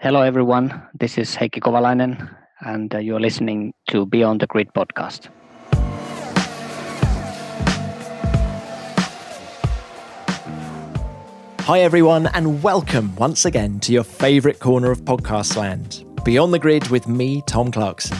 Hello, everyone. This is Heikki Kovalainen, and you're listening to Beyond the Grid podcast. Hi, everyone, and welcome once again to your favourite corner of podcast land, Beyond the Grid with me, Tom Clarkson.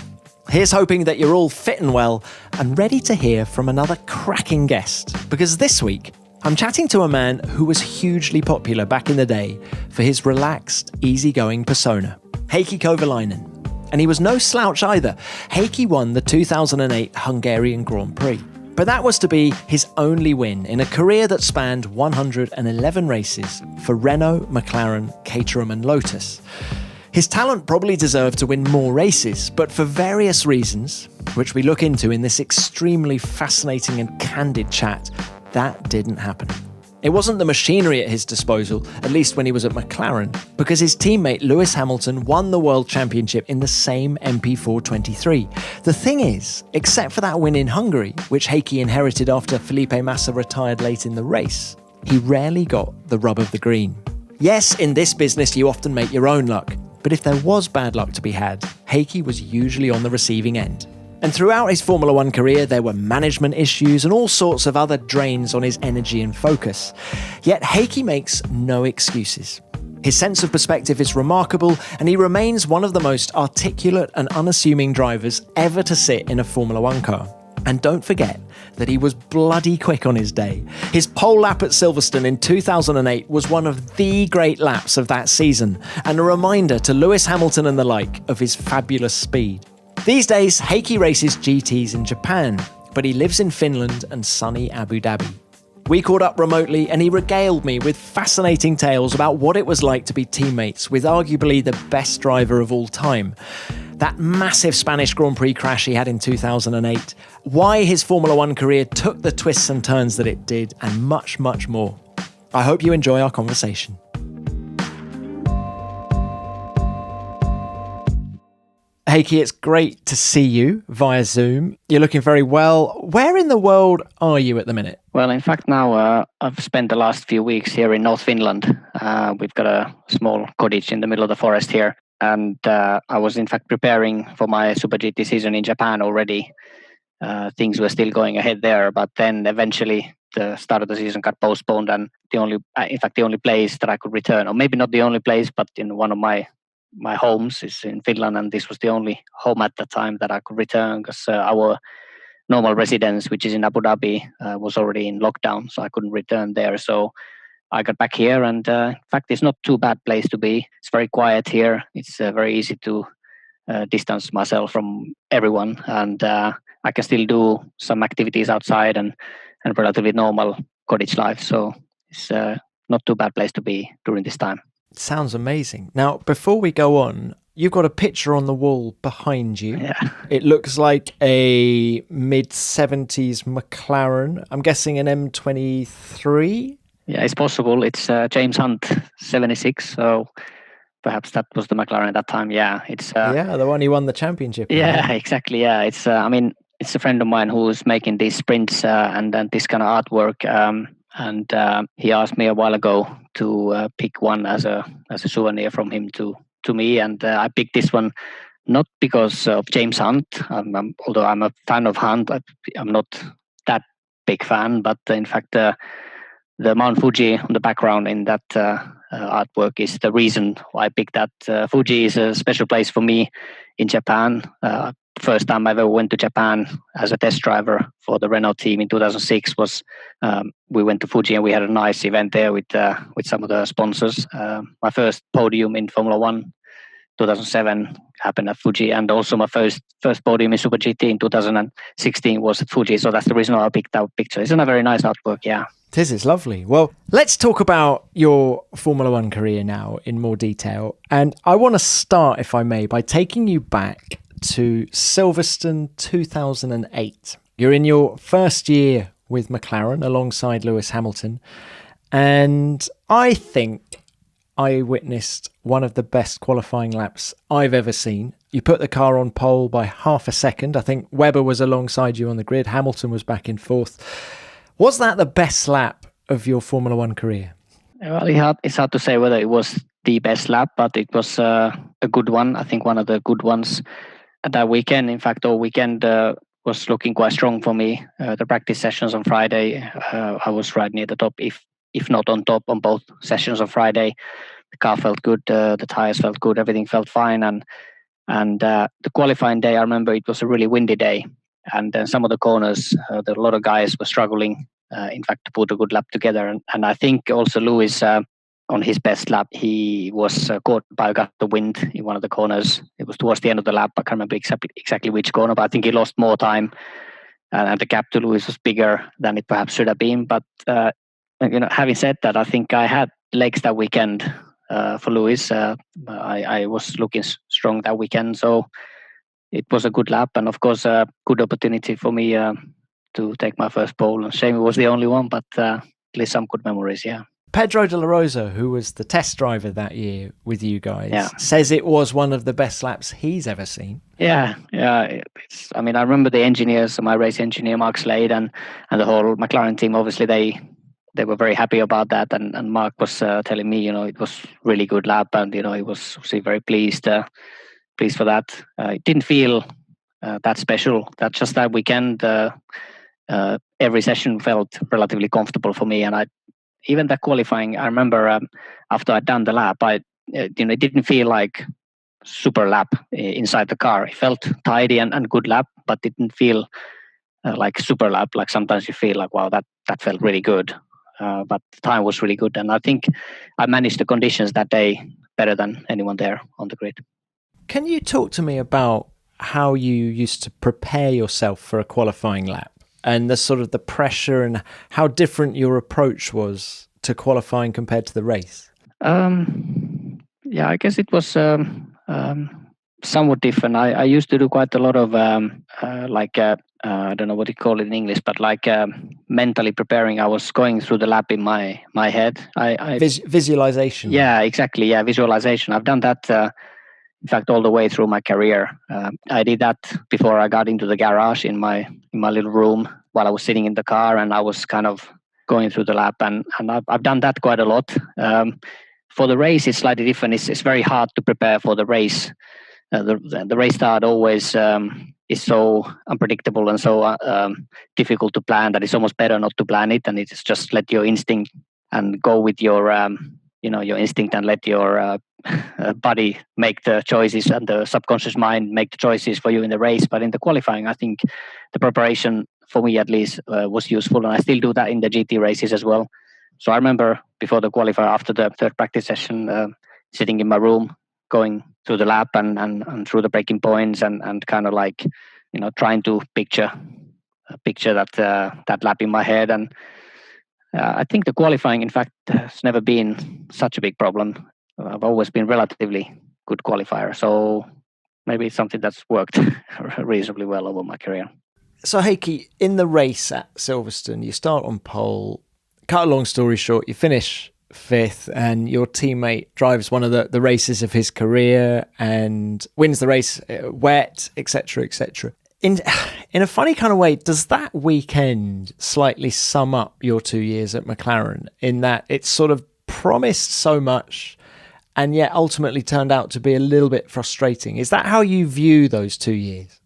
Here's hoping that you're all fit and well and ready to hear from another cracking guest, because this week I'm chatting to a man who was hugely popular back in the day for his relaxed, easygoing persona, Heikki Kovalainen. And he was no slouch either. Heikki won the 2008 Hungarian Grand Prix. But that was to be his only win in a career that spanned 111 races for Renault, McLaren, Caterham and Lotus. His talent probably deserved to win more races, but for various reasons, which we look into in this extremely fascinating and candid chat, that didn't happen. It wasn't the machinery at his disposal, at least when he was at McLaren, because his teammate Lewis Hamilton won the World Championship in the same MP423. The thing is, except for that win in Hungary, which Heikki inherited after Felipe Massa retired late in the race, he rarely got the rub of the green. Yes, in this business you often make your own luck, but if there was bad luck to be had, Heikki was usually on the receiving end. And throughout his Formula One career, there were management issues and all sorts of other drains on his energy and focus. Yet Heikki makes no excuses. His sense of perspective is remarkable, and he remains one of the most articulate and unassuming drivers ever to sit in a Formula One car. And don't forget that he was bloody quick on his day. His pole lap at Silverstone in 2008 was one of the great laps of that season, and a reminder to Lewis Hamilton and the like of his fabulous speed. These days, Heikki races GTs in Japan, but he lives in Finland and sunny Abu Dhabi. We caught up remotely and he regaled me with fascinating tales about what it was like to be teammates with arguably the best driver of all time, that massive Spanish Grand Prix crash he had in 2008, why his Formula One career took the twists and turns that it did, and much, much more. I hope you enjoy our conversation. Heikki, it's great to see you via Zoom. You're looking very well. Where in the world are you at the minute? Well, in fact, now I've spent the last few weeks here in North Finland. We've got a small cottage in the middle of the forest here. And I was, in fact, preparing for my Super GT season in Japan already. Things were still going ahead there. But then eventually the start of the season got postponed. And the only place that I could return, or maybe not the only place, but in one of my homes is in Finland, and this was the only home at the time that I could return because our normal residence, which is in Abu Dhabi, was already in lockdown, so I couldn't return there. So I got back here, and in fact, it's not too bad place to be. It's very quiet here. It's very easy to distance myself from everyone, and I can still do some activities outside and relatively normal cottage life. So it's not too bad place to be during this time. Sounds amazing. Now, before we go on, you've got a picture on the wall behind you. Yeah. It looks like a mid-70s McLaren. I'm guessing an M23? Yeah, it's possible. It's James Hunt 76, so perhaps that was the McLaren at that time. Yeah, it's the one who won the championship. Yeah, exactly. Yeah, it's it's a friend of mine who's making these sprints and this kind of artwork. And he asked me a while ago to pick one as a souvenir from him to me, and I picked this one not because of James Hunt. Although I'm a fan of Hunt, I'm not that big fan. But in fact, the Mount Fuji on the background in that artwork is the reason why I picked that. Fuji is a special place for me in Japan. First time I ever went to Japan as a test driver for the Renault team in 2006 was we went to Fuji and we had a nice event there with some of the sponsors. My first podium in Formula One 2007 happened at Fuji, and also my first podium in Super GT in 2016 was at Fuji. So that's the reason why I picked that picture. It's a very nice artwork, yeah. It's lovely. Well, let's talk about your Formula One career now in more detail. And I want to start, if I may, by taking you back to Silverstone 2008. You're in your first year with McLaren alongside Lewis Hamilton, and I think I witnessed one of the best qualifying laps I've ever seen. You put the car on pole by half a second. I think Webber was alongside you on the grid. Hamilton was back in fourth. Was that the best lap of your Formula One career? Well, it's hard to say whether it was the best lap, but it was a good one. I think one of the good ones at that weekend. In fact, all weekend was looking quite strong for me. The practice sessions on Friday, I was right near the top, if not on top on both sessions on Friday. The car felt good, the tires felt good, everything felt fine. And the qualifying day, I remember it was a really windy day. And then some of the corners, a lot of guys were struggling, in fact, to put a good lap together. And I think also Lewis, on his best lap, he was caught by a gust of wind in one of the corners. It was towards the end of the lap. I can't remember exactly which corner, but I think he lost more time. And the gap to Lewis was bigger than it perhaps should have been. But having said that, I think I had legs that weekend for Lewis. I was looking strong that weekend. So it was a good lap, and of course a good opportunity for me to take my first pole. And shame it was the only one, but at least some good memories, yeah. Pedro de la Rosa, who was the test driver that year with you guys, says it was one of the best laps he's ever seen. Yeah. I remember the engineers, my race engineer Mark Slade and the whole McLaren team. Obviously, they were very happy about that, and Mark was telling me, it was really good lap, and he was obviously very pleased for that. It didn't feel that special. That just that weekend, every session felt relatively comfortable for me, and even that qualifying, I remember after I'd done the lap, it didn't feel like super lap inside the car. It felt tidy and good lap, but it didn't feel like super lap. Like sometimes you feel like, wow, that felt really good. But the time was really good, and I think I managed the conditions that day better than anyone there on the grid. Can you talk to me about how you used to prepare yourself for a qualifying lap and the sort of the pressure and how different your approach was to qualifying compared to the race? I guess it was somewhat different. I used to do quite a lot of I don't know what you call it in English, but mentally preparing. I was going through the lap in my head. Visualization. Yeah, exactly. Yeah, visualization. I've done that. In fact, all the way through my career, I did that before I got into the garage in my little room while I was sitting in the car, and I was kind of going through the lap, and I've done that quite a lot. For the race, it's slightly different. It's very hard to prepare for the race. The race start always is so unpredictable and so difficult to plan that it's almost better not to plan it, and it's just let your instinct and go with your your instinct and let your body make the choices and the subconscious mind make the choices for you in the race. But in the qualifying, I think the preparation for me at least was useful, and I still do that in the GT races as well. So I remember before the qualifier, after the third practice session, sitting in my room, going through the lap and through the breaking points and kind of like trying to picture that lap in my head. And I think the qualifying, in fact, has never been such a big problem. I've always been relatively good qualifier, so maybe it's something that's worked reasonably well over my career. So Heikki, in the race at Silverstone, you start on pole. Cut a long story short, you finish fifth, and your teammate drives one of the races of his career and wins the race wet, etc., etc. In a funny kind of way, does that weekend slightly sum up your 2 years at McLaren, in that it's sort of promised so much and yet ultimately turned out to be a little bit frustrating? Is that how you view those 2 years?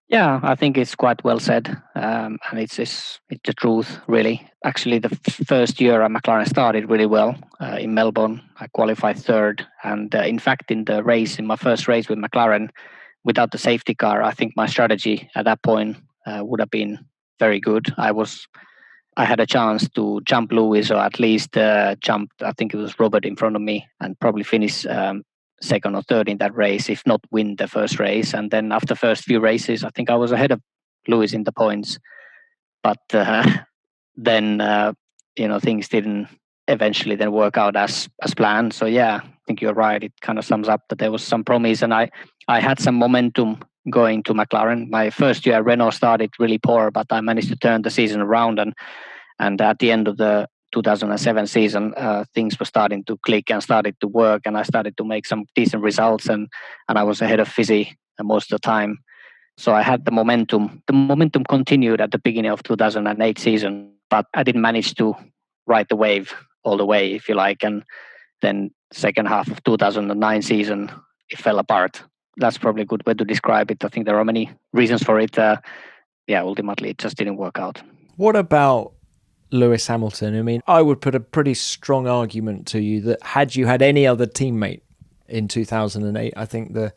Yeah, I think it's quite well said, and it's the truth, really. Actually, the first year at McLaren started really well. In Melbourne, I qualified third, and in fact, in my first race with McLaren, without the safety car, I think my strategy at that point would have been very good. I had a chance to jump Lewis, or at least jump, I think it was Robert in front of me, and probably finish second or third in that race, if not win the first race. And then after first few races, I think I was ahead of Lewis in the points. But then things didn't eventually then work out as planned. So yeah, I think you're right. It kind of sums up that there was some promise, and I had some momentum going to McLaren. My first year at Renault started really poor, but I managed to turn the season around, and at the end of the 2007 season, things were starting to click and started to work, and I started to make some decent results, and I was ahead of Fizzy most of the time. So I had the momentum. The momentum continued at the beginning of 2008 season, but I didn't manage to ride the wave all the way, if you like. And then second half of 2009 season, it fell apart. That's probably a good way to describe it. I think there are many reasons for it. Ultimately, it just didn't work out. What about Lewis Hamilton? I mean, I would put a pretty strong argument to you that had you had any other teammate in 2008, I think the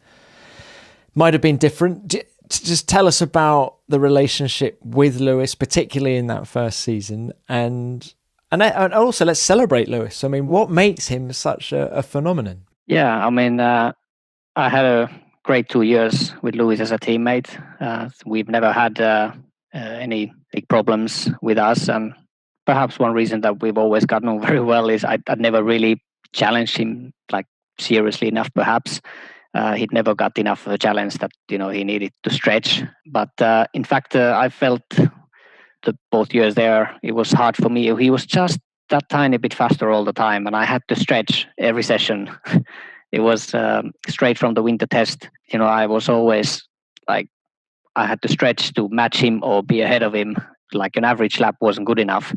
might have been different. Just tell us about the relationship with Lewis, particularly in that first season, and also let's celebrate Lewis. I mean, what makes him such a phenomenon? Yeah, I mean, I had a great 2 years with Lewis as a teammate. We've never had any big problems with us, and perhaps one reason that we've always gotten on very well is I'd never really challenged him like seriously enough. Perhaps he'd never got enough of a challenge that he needed to stretch. But in fact, I felt the both years there it was hard for me. He was just that tiny bit faster all the time, and I had to stretch every session. It was straight from the winter test. I was always like I had to stretch to match him or be ahead of him. Like an average lap wasn't good enough.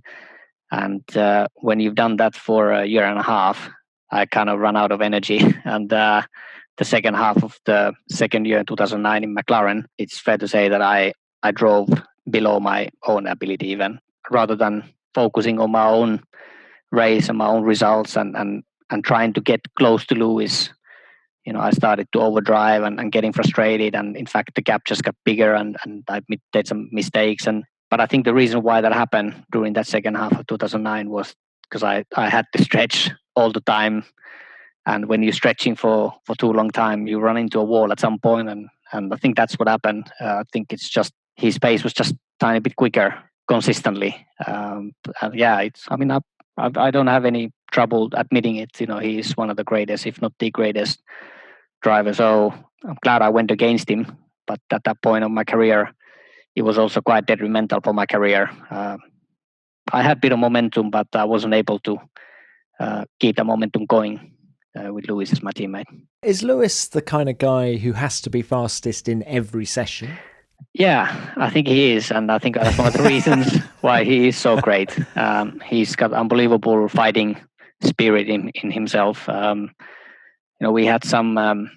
And when you've done that for a year and a half, I kind of run out of energy. And the second half of the second year in 2009 in McLaren, it's fair to say that I drove below my own ability even, rather than focusing on my own race and my own results and trying to get close to Lewis. I started to overdrive and getting frustrated. And in fact, the gap just got bigger and I made some mistakes. But I think the reason why that happened during that second half of 2009 was because I had to stretch all the time. And when you're stretching for too long time, you run into a wall at some point. And I think that's what happened. I think it's just his pace was just a tiny bit quicker consistently. I don't have any trouble admitting it. He's one of the greatest, if not the greatest driver. So I'm glad I went against him. But at that point of my career, it was also quite detrimental for my career. I had a bit of momentum, but I wasn't able to keep the momentum going with Lewis as my teammate. Is Lewis the kind of guy who has to be fastest in every session? Yeah, I think he is. And I think that's one of the reasons why he is so great. He's got unbelievable fighting spirit in himself. We had some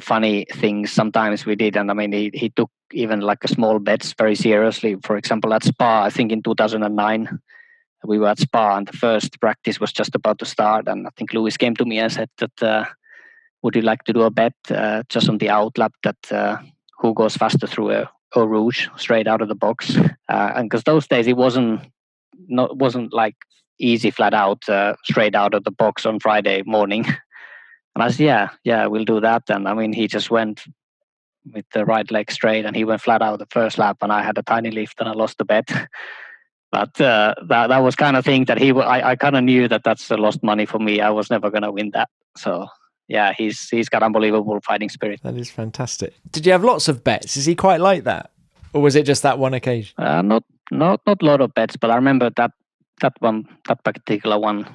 funny things sometimes we did. And I mean, he took even like a small bets very seriously. For example, at Spa, I think in 2009, we were at Spa and the first practice was just about to start. And I think Lewis came to me and said that, would you like to do a bet just on the out lap that who goes faster through a rouge straight out of the box? And because those days it wasn't like easy flat out straight out of the box on Friday morning. And I said, yeah, we'll do that. And I mean, he just went with the right leg straight and he went flat out the first lap and I had a tiny lift and I lost the bet. But that was kind of thing that I kind of knew that that's lost money for me. I was never going to win that. So yeah, he's got unbelievable fighting spirit. That is fantastic. Did you have lots of bets? Is he quite like that? Or was it just that one occasion? Not a lot of bets, but I remember that particular one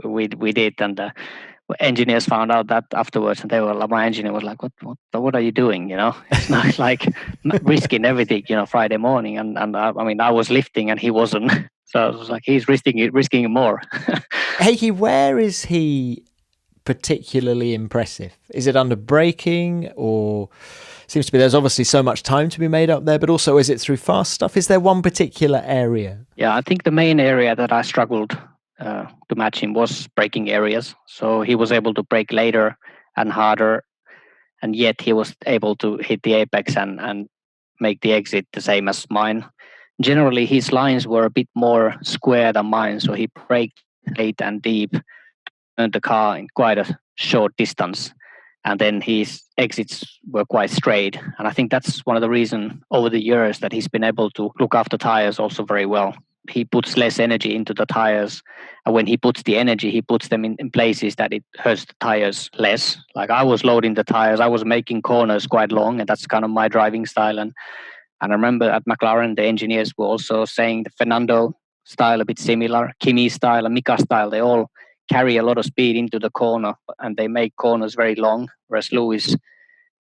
we did, and engineers found out that afterwards, and my engineer was like, "What are you doing? It's not like risking everything, Friday morning." And I mean, I was lifting and he wasn't, so I was like, he's risking it more. Heikki, where is he particularly impressive? Is it under braking, or seems to be there's obviously so much time to be made up there, but also is it through fast stuff? Is there one particular area? Yeah, I think the main area that I struggled to match him was braking areas. So he was able to brake later and harder, and yet he was able to hit the apex and make the exit the same as mine. Generally, his lines were a bit more square than mine, so he braked late and deep, turned the car in quite a short distance, and then his exits were quite straight. And I think that's one of the reasons over the years that he's been able to look after tires also very well. He puts less energy into the tires, and when he puts the energy, he puts them in places that it hurts the tires less. Like I was loading the tires, I was making corners quite long, and that's kind of my driving style. And I remember at McLaren, the engineers were also saying the Fernando style a bit similar, Kimi style and Mika style, they all carry a lot of speed into the corner and they make corners very long, whereas Lewis,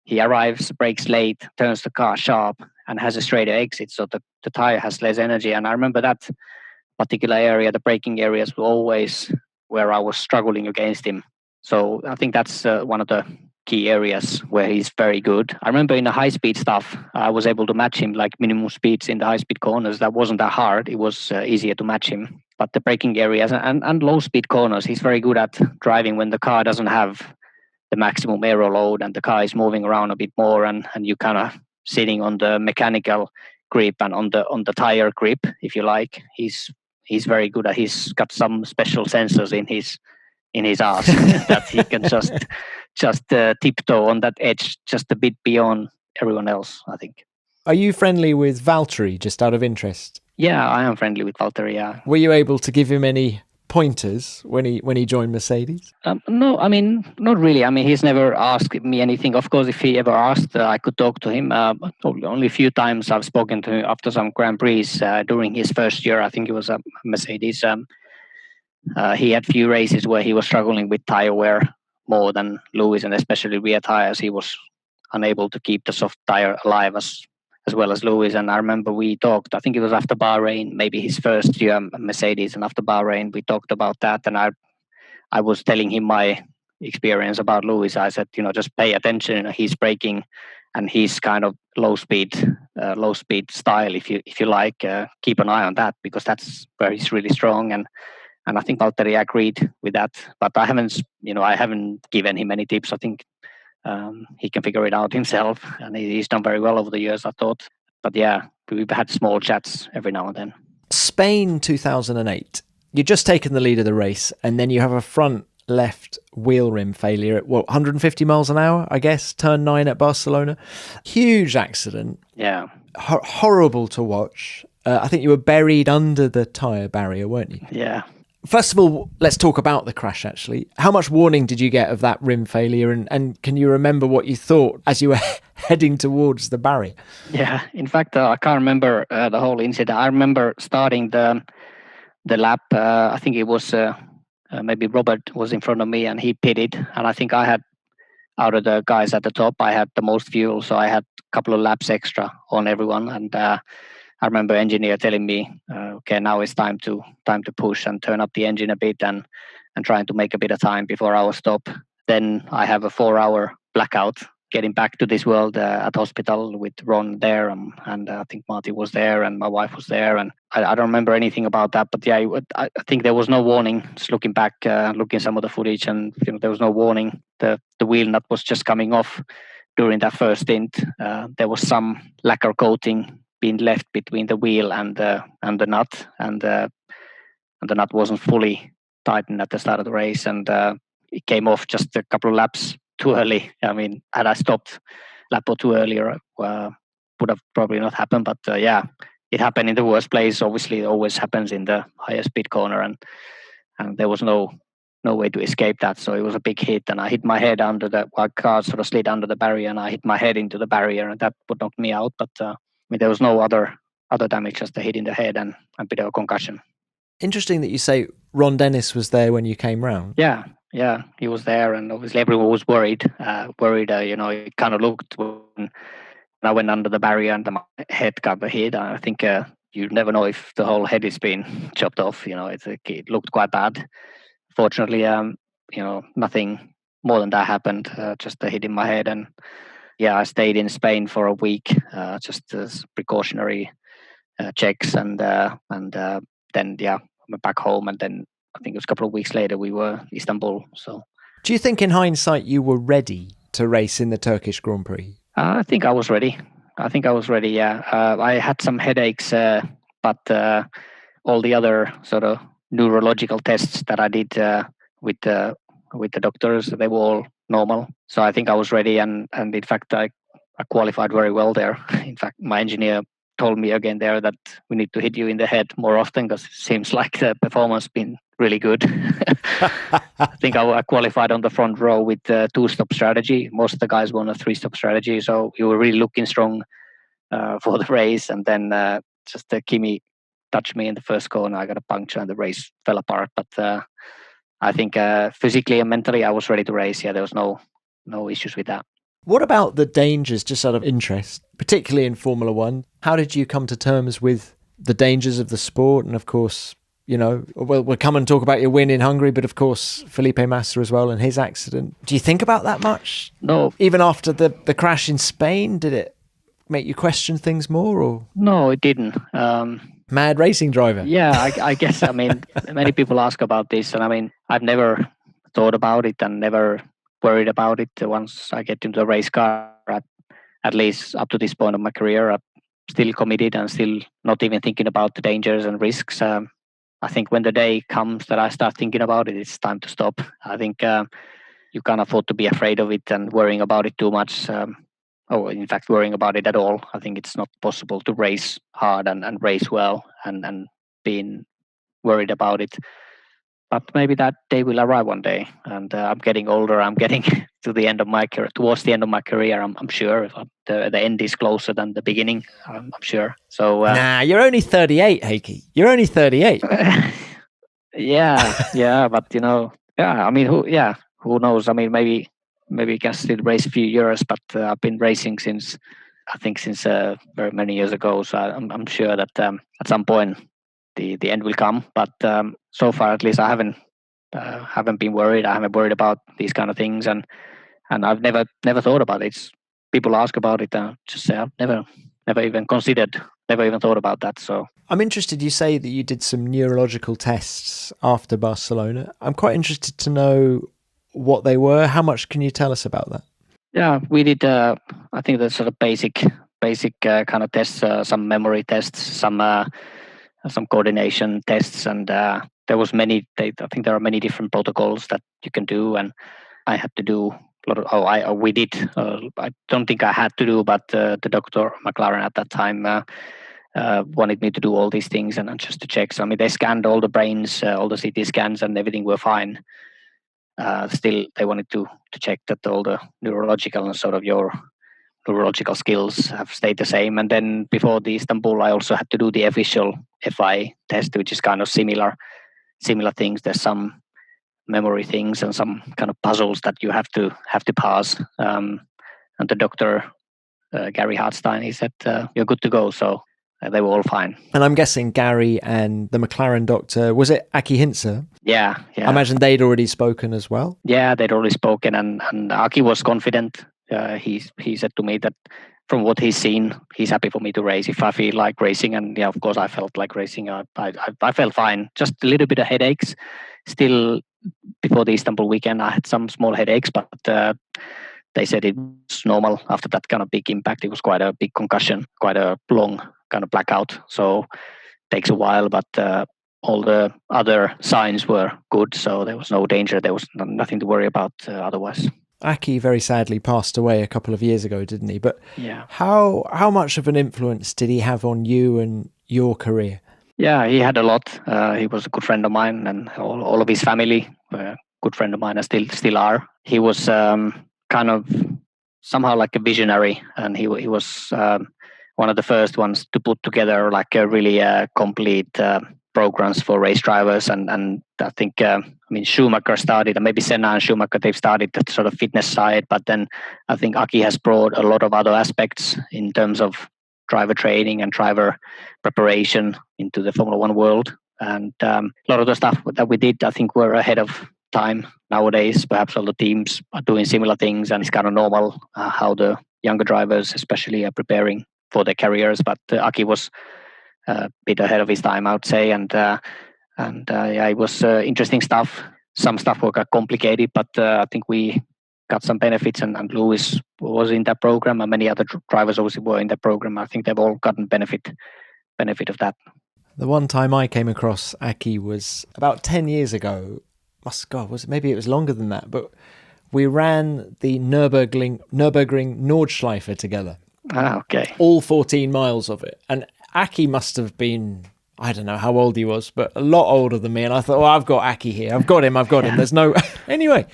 he arrives, brakes late, turns the car sharp and has a straighter exit, so the tire has less energy. And I remember that particular area, the braking areas were always where I was struggling against him. So I think that's one of the key areas where he's very good. I remember in the high speed stuff, I was able to match him, like minimum speeds in the high speed corners. That wasn't that hard. It was easier to match him. But the braking areas and low speed corners, he's very good at driving when the car doesn't have the maximum aero load and the car is moving around a bit more, and you kind of sitting on the mechanical grip and on the tire grip, if you like. He's very good at. He's got some special sensors in his ass that he can just tiptoe on that edge just a bit beyond everyone else, I think. Are you friendly with Valtteri, just out of interest? Yeah, I am friendly with Valtteri, yeah. Were you able to give him any pointers when he joined Mercedes? No, I mean, not really. I mean, he's never asked me anything. Of course, if he ever asked, I could talk to him. Only a few times I've spoken to him after some Grand Prix during his first year. I think it was a Mercedes. He had few races where he was struggling with tire wear more than Lewis, and especially rear tires. He was unable to keep the soft tire alive as well as Lewis. And I remember we talked, I think it was after Bahrain, maybe his first year Mercedes, and after Bahrain we talked about that. And I was telling him my experience about Lewis. I said, just pay attention. He's braking and he's kind of low speed style, if you like. Keep an eye on that, because that's where he's really strong. And I think Valtteri agreed with that, but I haven't given him any tips. I think he can figure it out himself, and he's done very well over the years, I thought. But yeah, we've had small chats every now and then. Spain 2008, you'd just taken the lead of the race, and then you have a front left wheel rim failure at 150 miles an hour, I guess, turn 9 at Barcelona. Huge accident. Yeah. Horrible to watch. I think you were buried under the tyre barrier, weren't you? Yeah. First of all, let's talk about the crash, actually. How much warning did you get of that rim failure? And can you remember what you thought as you were heading towards the barrier? Yeah, in fact, I can't remember the whole incident. I remember starting the lap. I think it was maybe Robert was in front of me and he pitted. And I think I had, out of the guys at the top, I had the most fuel. So I had a couple of laps extra on everyone. And I remember engineer telling me, okay, now it's time to push and turn up the engine a bit and trying to make a bit of time before our stop. Then I have a 4-hour blackout getting back to this world at hospital with Ron there, and I think Marty was there and my wife was there, and I don't remember anything about that. But yeah, I think there was no warning. Just looking back, looking some of the footage, and there was no warning. The wheel nut was just coming off during that first stint. There was some lacquer coating being left between the wheel and the nut, and the nut wasn't fully tightened at the start of the race, and it came off just a couple of laps too early. I mean, had I stopped a lap or two earlier, would have probably not happened. But yeah, it happened in the worst place. Obviously, it always happens in the higher speed corner, and there was no way to escape that. So it was a big hit, and I hit my head under the car, sort of slid under the barrier, and I hit my head into the barrier, and that would knock me out. But I mean, there was no other damage, just a hit in the head and a bit of a concussion. Interesting that you say Ron Dennis was there when you came round. Yeah, he was there, and obviously everyone was worried. It kind of looked when I went under the barrier and my head got the hit. I think you never know if the whole head is being chopped off. It looked quite bad. Fortunately, nothing more than that happened. Just a hit in my head, and yeah, I stayed in Spain for a week, just as precautionary checks, and then yeah, went back home, and then I think it was a couple of weeks later we were Istanbul. So, do you think in hindsight you were ready to race in the Turkish Grand Prix? I think I was ready. Yeah, I had some headaches, but all the other sort of neurological tests that I did with the doctors, they were all normal. So I think I was ready, and in fact I qualified very well there. In fact, my engineer told me again there that we need to hit you in the head more often, because it seems like the performance been really good. I think I qualified on the front row with a 2-stop strategy. Most of the guys were on a 3-stop strategy, so we were really looking strong for the race. And then just Kimi touched me in the first corner. I got a puncture and the race fell apart. But I think physically and mentally I was ready to race. Yeah, there was no issues with that. What about the dangers, just out of interest, particularly in Formula One? How did you come to terms with the dangers of the sport? And of course, we'll come and talk about your win in Hungary, but of course, Felipe Massa as well and his accident. Do you think about that much? No. Even after the crash in Spain, did it make you question things more? Or No, it didn't. Mad racing driver. Yeah, I guess, many people ask about this, and I've never thought about it and never worried about it. Once I get into the race car, at least up to this point of my career, I'm still committed and still not even thinking about the dangers and risks. I think when the day comes that I start thinking about it, it's time to stop. I think you can't afford to be afraid of it and worrying about it too much. Or in fact, worrying about it at all. I think it's not possible to race hard and race well and being worried about it. But maybe that day will arrive one day. And I'm getting older. I'm getting to the end of my career, towards the end of my career. I'm sure the end is closer than the beginning. I'm sure. So nah, you're only 38, Heikki. You're only 38. yeah. But who knows? Maybe we can still race a few years. But I've been racing since very many years ago. So I'm sure that at some point the end will come. But so far, at least, I haven't been worried. I haven't worried about these kind of things, and I've never thought about it. People ask about it, and just say I've never even considered, never even thought about that. So I'm interested. You say that you did some neurological tests after Barcelona. I'm quite interested to know what they were. How much can you tell us about that? Yeah, we did. I think the sort of basic kind of tests, some memory tests, some coordination tests, and there was many. I think there are many different protocols that you can do, and I had to do a lot of. We did. I don't think I had to do, but the doctor McLaren at that time wanted me to do all these things and just to check. So they scanned all the brains, all the CT scans, and everything were fine. Still, they wanted to check that all the neurological and sort of your neurological skills have stayed the same. And then before the Istanbul, I also had to do the official FI test, which is kind of similar things. There's some memory things and some kind of puzzles that you have to pass. And the doctor, Gary Hartstein, he said, you're good to go. So they were all fine. And I'm guessing Gary and the McLaren doctor, was it Aki Hintze? Yeah. I imagine they'd already spoken as well. Yeah, they'd already spoken, and Aki was confident. He said to me that from what he's seen, he's happy for me to race if I feel like racing. And yeah, of course, I felt like racing. I felt fine. Just a little bit of headaches. Still, before the Istanbul weekend, I had some small headaches, but they said it was normal after that kind of big impact. It was quite a big concussion, quite a long kind of blackout. So it takes a while, but all the other signs were good. So there was no danger. There was nothing to worry about otherwise. Aki very sadly passed away a couple of years ago, didn't he? But yeah, how much of an influence did he have on you and your career? Yeah, he had a lot. He was a good friend of mine, and all of his family were a good friend of mine and still are. He was kind of somehow like a visionary, and he was one of the first ones to put together like a really complete programs for race drivers. And I think, Schumacher started, and maybe Senna and Schumacher, they've started the sort of fitness side, but then I think Aki has brought a lot of other aspects in terms of driver training and driver preparation into the Formula One world. And a lot of the stuff that we did, I think, we're ahead of time nowadays. Perhaps all the teams are doing similar things, and it's kind of normal how the younger drivers especially are preparing for their careers. But Aki was a bit ahead of his time, I would say, and it was interesting stuff. Some stuff were complicated, but I think we got some benefits, and Lewis was in that program, and many other drivers also were in that program. I think they've all gotten benefit of that. The one time I came across Aki was about 10 years ago. Maybe it was longer than that, but we ran the Nürburgring Nordschleife together. Okay. All 14 miles of it. And Aki must have been, I don't know how old he was, but a lot older than me. And I thought, I've got Aki here. I've got him. There's no... Anyway,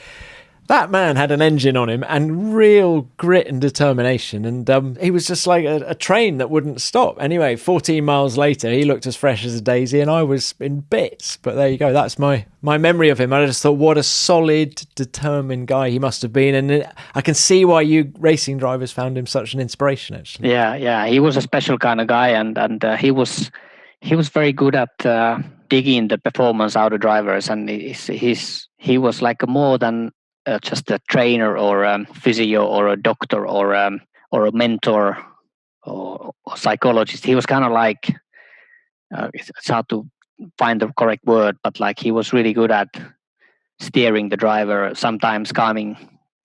that man had an engine on him and real grit and determination. And he was just like a train that wouldn't stop. Anyway, 14 miles later, he looked as fresh as a daisy and I was in bits. But there you go. That's my memory of him. I just thought, what a solid, determined guy he must have been. And I can see why you racing drivers found him such an inspiration, actually. Yeah. He was a special kind of guy. And he was very good at digging the performance out of drivers, and he was like more than just a trainer or a physio or a doctor or a mentor or psychologist. He was kind of like it's hard to find the correct word, but like he was really good at steering the driver, sometimes calming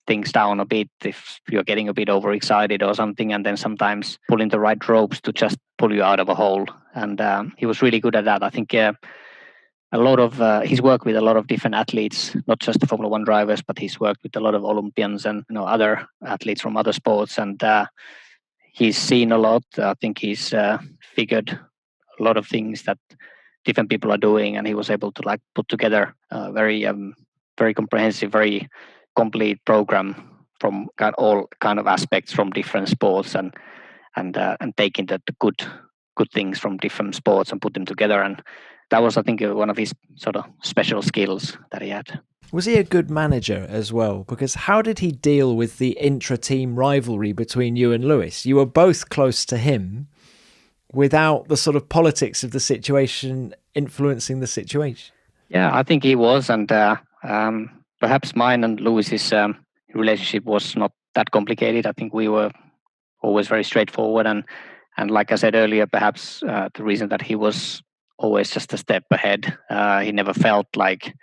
things down a bit if you're getting a bit overexcited or something, and then sometimes pulling the right ropes to just pull you out of a hole. And he was really good at that. I think a lot of he's worked with a lot of different athletes, not just the Formula One drivers, but he's worked with a lot of Olympians and other athletes from other sports, and he's seen a lot. I think he's figured a lot of things that different people are doing, and he was able to like put together a very comprehensive, very complete program from all kind of aspects from different sports, and taking the good things from different sports and put them together. And that was, I think, one of his sort of special skills that he had. Was he a good manager as well? Because how did he deal with the intra-team rivalry between you and Lewis? You were both close to him without the sort of politics of the situation influencing the situation. Yeah, I think he was. And perhaps mine and Lewis's relationship was not that complicated. I think we were always very straightforward. And like I said earlier, perhaps the reason that he was always just a step ahead, he never felt like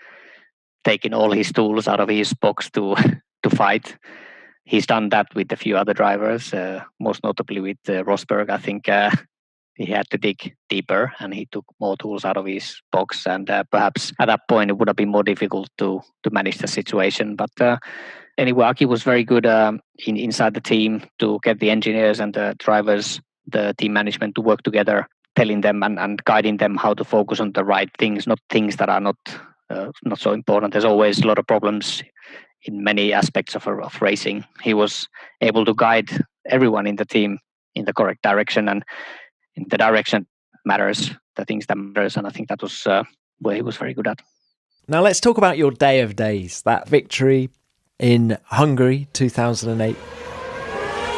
taking all his tools out of his box to fight. He's done that with a few other drivers, most notably with Rosberg. I think he had to dig deeper and he took more tools out of his box. And perhaps at that point, it would have been more difficult to manage the situation. But anyway, Aki was very good inside the team to get the engineers and the drivers, the team management to work together, telling them and guiding them how to focus on the right things, not things that are not so important. There's always a lot of problems in many aspects of racing. He was able to guide everyone in the team in the correct direction, and in the direction matters, the things that matters. And I think that was where he was very good at. Now let's talk about your day of days, that victory in Hungary 2008.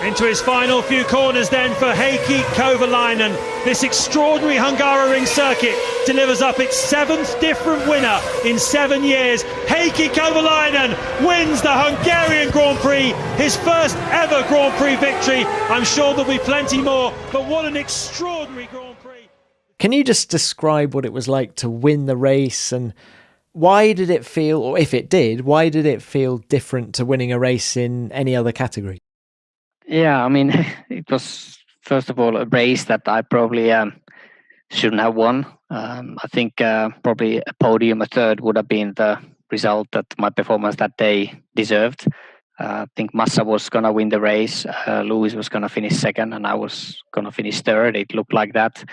Into his final few corners then for Heikki Kovalainen. This extraordinary Hungaroring circuit delivers up its 7th different winner in 7 years. Heikki Kovalainen wins the Hungarian Grand Prix, his first ever Grand Prix victory. I'm sure there'll be plenty more, but what an extraordinary Grand Prix. Can you just describe what it was like to win the race, and why did it feel, or if it did, why did it feel different to winning a race in any other category? Yeah, I mean, it was, first of all, a race that I probably shouldn't have won. I think probably a podium, a third, would have been the result that my performance that day deserved. I think Massa was going to win the race. Lewis was going to finish second, and I was going to finish third. It looked like that.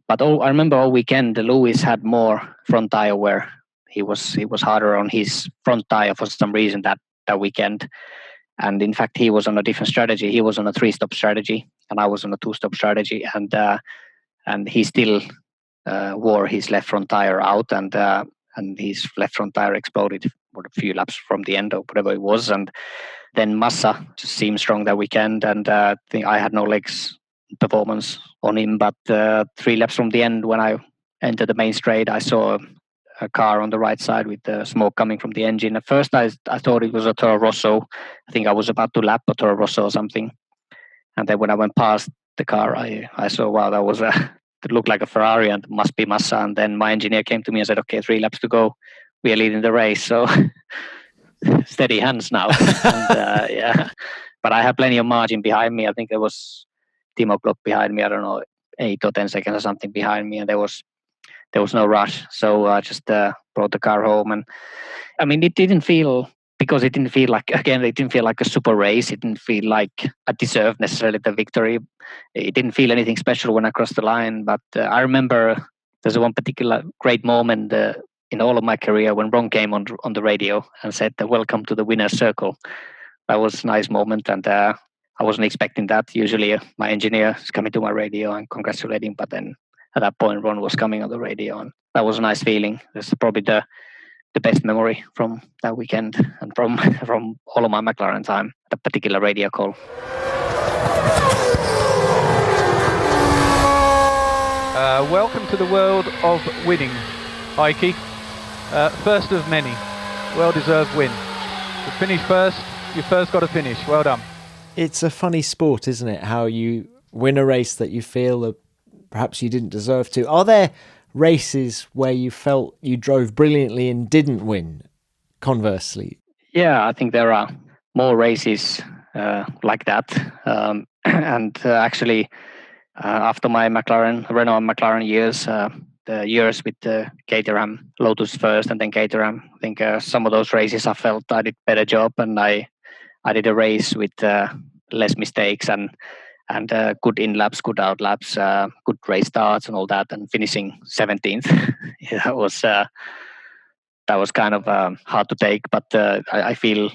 But I remember all weekend, Lewis had more front tire wear. He was harder on his front tire for some reason that weekend. And in fact, he was on a different strategy. He was on a 3-stop strategy, and I was on a 2-stop strategy. And he still wore his left front tire out, and his left front tire exploded for a few laps from the end or whatever it was. And then Massa just seemed strong that weekend, and I think I had no legs performance on him. But 3 laps from the end, when I entered the main straight, I saw a car on the right side with the smoke coming from the engine. At first, I thought it was a Toro Rosso. I think I was about to lap a Toro Rosso or something. And then when I went past the car, I saw, wow, that was it looked like a Ferrari and must be Massa. And then my engineer came to me and said, okay, 3 laps to go. We are leading the race. So steady hands now. And, yeah, but I had plenty of margin behind me. I think there was Timo Glock behind me. I don't know, 8 or 10 seconds or something behind me. And there was no rush. So I just brought the car home. And I mean, it didn't feel like a super race. It didn't feel like I deserved necessarily the victory. It didn't feel anything special when I crossed the line. But I remember there's one particular great moment in all of my career when Ron came on the radio and said, welcome to the winner's circle. That was a nice moment. And I wasn't expecting that. Usually my engineer is coming to my radio and congratulating, but then at that point, Ron was coming on the radio, and that was a nice feeling. That's probably the best memory from that weekend and from all of my McLaren time, that particular radio call. Welcome to the world of winning. Heikki. First of many. Well-deserved win. To finish first, you first got to finish. Well done. It's a funny sport, isn't it? How you win a race that you feel that perhaps you didn't deserve to. Are there races where you felt you drove brilliantly and didn't win, conversely? Yeah, I think there are more races like that. Actually, after my Renault and McLaren years, the years with Caterham, Lotus first and then Caterham, I think some of those races I felt I did better job, and I did a race with less mistakes and good in laps, good out laps, good race starts and all that, and finishing 17th. Yeah, that was kind of hard to take, but I feel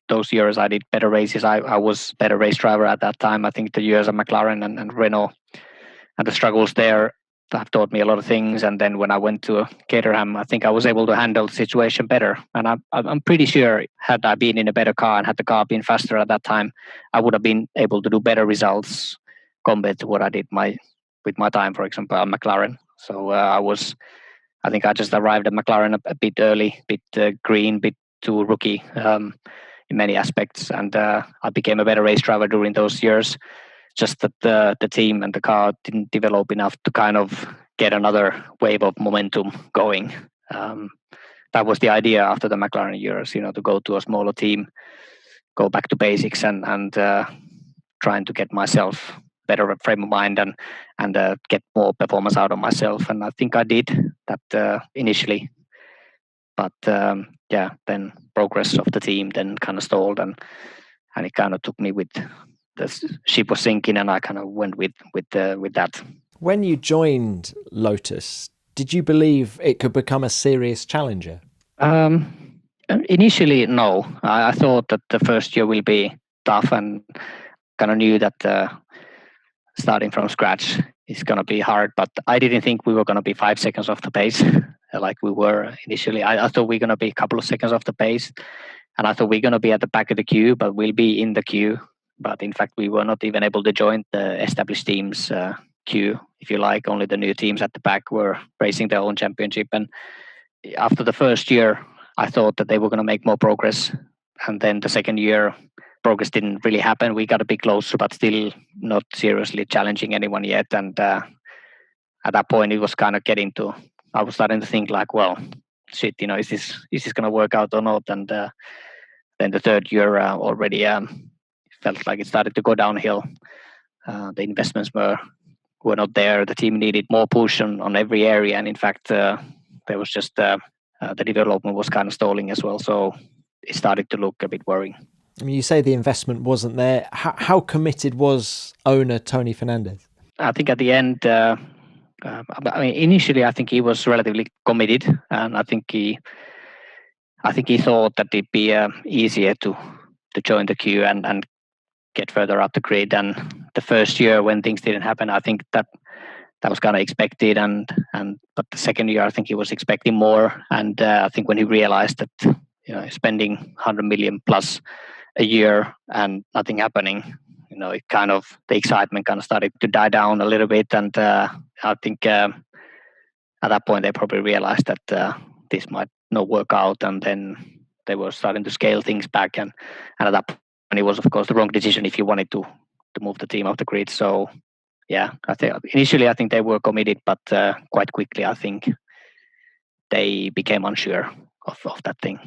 those years I did better races. I was better race driver at that time. I think the years of McLaren and Renault and the struggles there have taught me a lot of things. And then when I went to Caterham, I think I was able to handle the situation better. And I'm pretty sure had I been in a better car and had the car been faster at that time, I would have been able to do better results compared to what I did with my time, for example, on McLaren. So I think I just arrived at McLaren a bit early, bit green, bit too rookie in many aspects. And I became a better race driver during those years. Just that the team and the car didn't develop enough to kind of get another wave of momentum going. That was the idea after the McLaren years, to go to a smaller team, go back to basics and trying to get myself better frame of mind and get more performance out of myself. And I think I did that initially. But then progress of the team then kind of stalled and it kind of took me with the ship was sinking, and I kind of went with that. When you joined Lotus, did you believe it could become a serious challenger? Initially, no. I thought that the first year will be tough, and kind of knew that starting from scratch is going to be hard. But I didn't think we were going to be 5 seconds off the pace like we were initially. I thought we were going to be a couple of seconds off the pace, and I thought we're going to be at the back of the queue, but we'll be in the queue. But in fact, we were not even able to join the established teams' queue, if you like. Only the new teams at the back were racing their own championship. And after the first year, I thought that they were going to make more progress. And then the second year, progress didn't really happen. We got a bit closer, but still not seriously challenging anyone yet. And at that point, it was kind of I was starting to think like, well, shit, is this going to work out or not? And then the third year already felt like it started to go downhill. The investments were not there. The team needed more push on every area, and in fact, there was just the development was kind of stalling as well. So it started to look a bit worrying. I mean, you say the investment wasn't there. How committed was owner Tony Fernandez? I think at the end, initially, I think he was relatively committed, and I think he thought that it'd be easier to join the queue and get further up the grid. And the first year when things didn't happen, I think that was kind of expected. But the second year, I think he was expecting more. And I think when he realized that spending 100 million plus a year and nothing happening, it kind of the excitement kind of started to die down a little bit. And I think at that point they probably realized that this might not work out, and then they were starting to scale things back. And at that point, it was, of course, the wrong decision if you wanted to move the team off the grid. So, yeah, I think initially they were committed, but quite quickly I think they became unsure of that thing.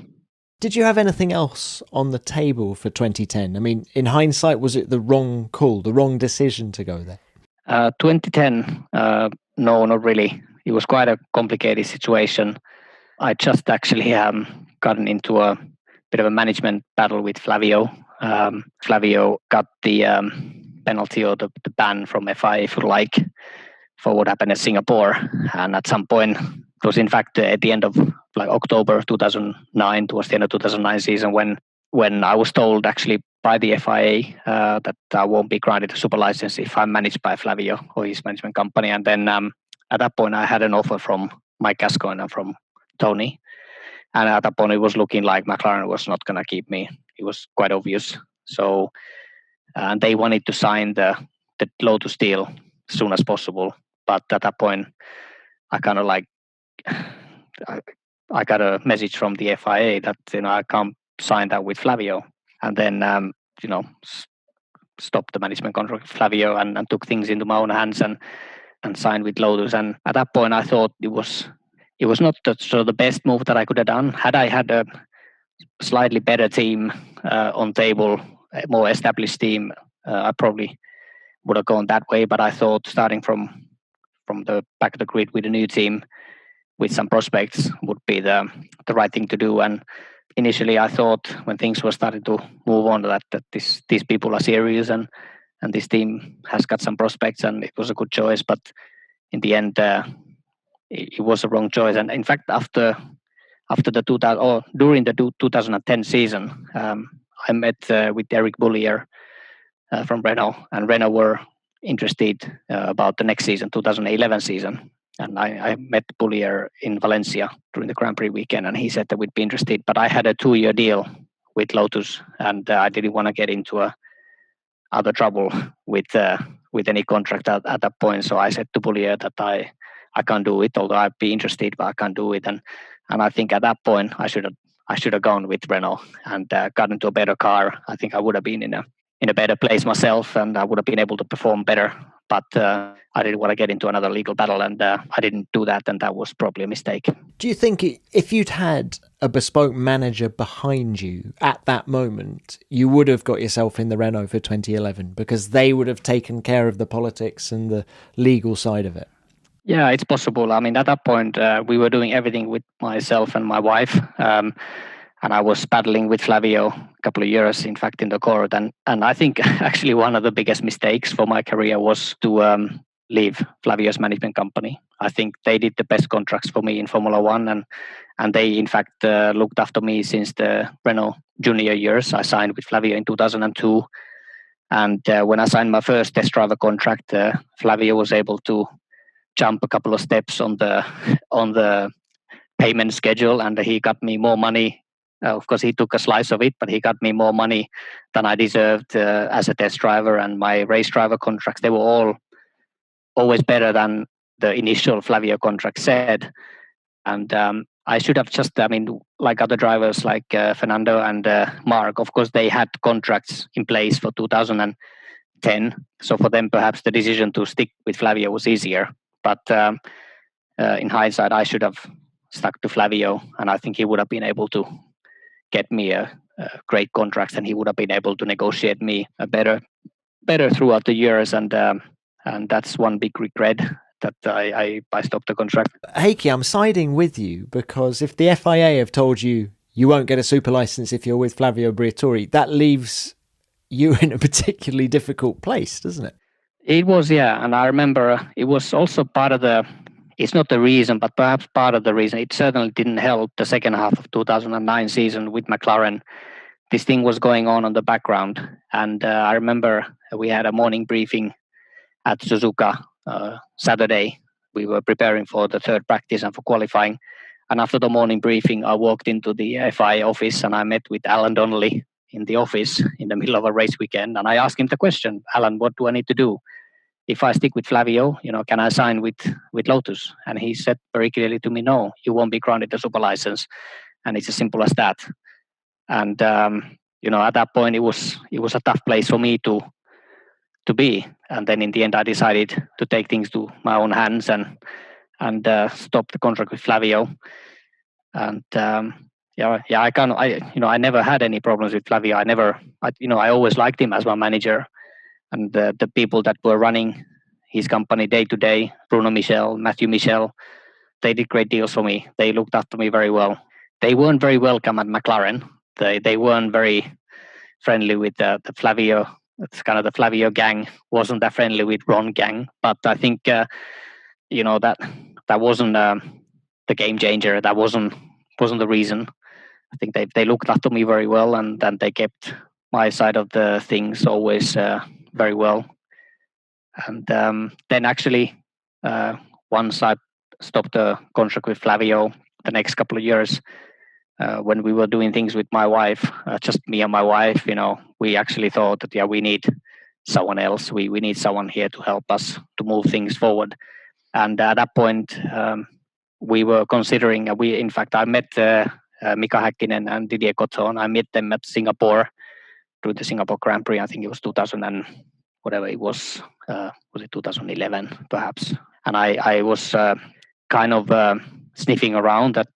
Did you have anything else on the table for 2010? I mean, in hindsight, was it the wrong call, the wrong decision to go there? 2010, no, not really. It was quite a complicated situation. I just actually gotten into a bit of a management battle with Flavio. Flavio got the penalty or the ban from FIA, if you like, for what happened in Singapore. And at some point, it was in fact at the end of October 2009, towards the end of 2009 season, when I was told actually by the FIA that I won't be granted a super license if I'm managed by Flavio or his management company. And then at that point, I had an offer from Mike Gascoigne and from Tony. And at that point, it was looking like McLaren was not going to keep me. It was quite obvious. So and they wanted to sign the Lotus deal as soon as possible. But at that point, I kind of I got a message from the FIA that I can't sign that with Flavio, and then stopped the management contract with Flavio and took things into my own hands and signed with Lotus. And at that point, I thought it was not the best move that I could have done. Had I had a slightly better team on table, a more established team, I probably would have gone that way. But I thought starting from the back of the grid with a new team with some prospects would be the right thing to do. And initially, I thought when things were starting to move on that these people are serious and this team has got some prospects, and it was a good choice. But in the end, it was a wrong choice. And in fact, during the 2010 season, I met with Eric Boulier from Renault, and Renault were interested about the next season, 2011 season. And I met Boulier in Valencia during the Grand Prix weekend, and he said that we'd be interested. But I had a 2-year deal with Lotus, and I didn't want to get into other trouble with any contract at that point. So I said to Boulier that I can't do it, although I'd be interested, but I can't do it. And I think at that point I should have gone with Renault and got into a better car. I think I would have been in a better place myself, and I would have been able to perform better. But I didn't want to get into another legal battle, and I didn't do that, and that was probably a mistake. Do you think if you'd had a bespoke manager behind you at that moment, you would have got yourself in the Renault for 2011 because they would have taken care of the politics and the legal side of it? Yeah, it's possible. I mean, at that point, we were doing everything with myself and my wife. And I was battling with Flavio a couple of years, in fact, in the court. And I think actually one of the biggest mistakes for my career was to leave Flavio's management company. I think they did the best contracts for me in Formula One. And they, in fact, looked after me since the Renault junior years. I signed with Flavio in 2002. And when I signed my first test driver contract, Flavio was able to jump a couple of steps on the payment schedule, and he got me more money. Of course, he took a slice of it, but he got me more money than I deserved as a test driver. And my race driver contracts, they were always better than the initial Flavio contract said. And I should have like other drivers like Fernando and Mark, of course, they had contracts in place for 2010. So for them, perhaps the decision to stick with Flavio was easier. But in hindsight, I should have stuck to Flavio, and I think he would have been able to get me a great contract, and he would have been able to negotiate me a better throughout the years. And that's one big regret that I stopped the contract. Heikki, I'm siding with you because if the FIA have told you won't get a super license if you're with Flavio Briatore, that leaves you in a particularly difficult place, doesn't it? It was, yeah. And I remember it was also part of it's not the reason, but perhaps part of the reason. It certainly didn't help the second half of 2009 season with McLaren. This thing was going on the background. And I remember we had a morning briefing at Suzuka Saturday. We were preparing for the third practice and for qualifying. And after the morning briefing, I walked into the FIA office and I met with Alan Donnelly in the office in the middle of a race weekend. And I asked him the question, Alan, what do I need to do? If I stick with Flavio, can I sign with Lotus? And he said very clearly to me, no, you won't be granted a super license. And it's as simple as that. And, at that point, it was a tough place for me to be. And then in the end, I decided to take things to my own hands and stop the contract with Flavio. And, I never had any problems with Flavio. I always liked him as my manager. And the people that were running his company day to day, Bruno Michel, Matthew Michel, they did great deals for me. They looked after me very well. They weren't very welcome at McLaren. They weren't very friendly with the Flavio. It's kind of the Flavio gang wasn't that friendly with Ron gang. But I think that wasn't the game changer. That wasn't the reason. I think they looked after me very well, and then they kept my side of the things always very well. And then actually, once I stopped the contract with Flavio, the next couple of years, when we were doing things with my wife, just me and my wife, we actually thought that, we need someone else. We need someone here to help us to move things forward. And at that point, we were considering. In fact, I met Mika Häkkinen and Didier Cotton. I met them at Singapore through the Singapore Grand Prix. I think it was 2000 and whatever it was it 2011 perhaps? And I was kind of sniffing around that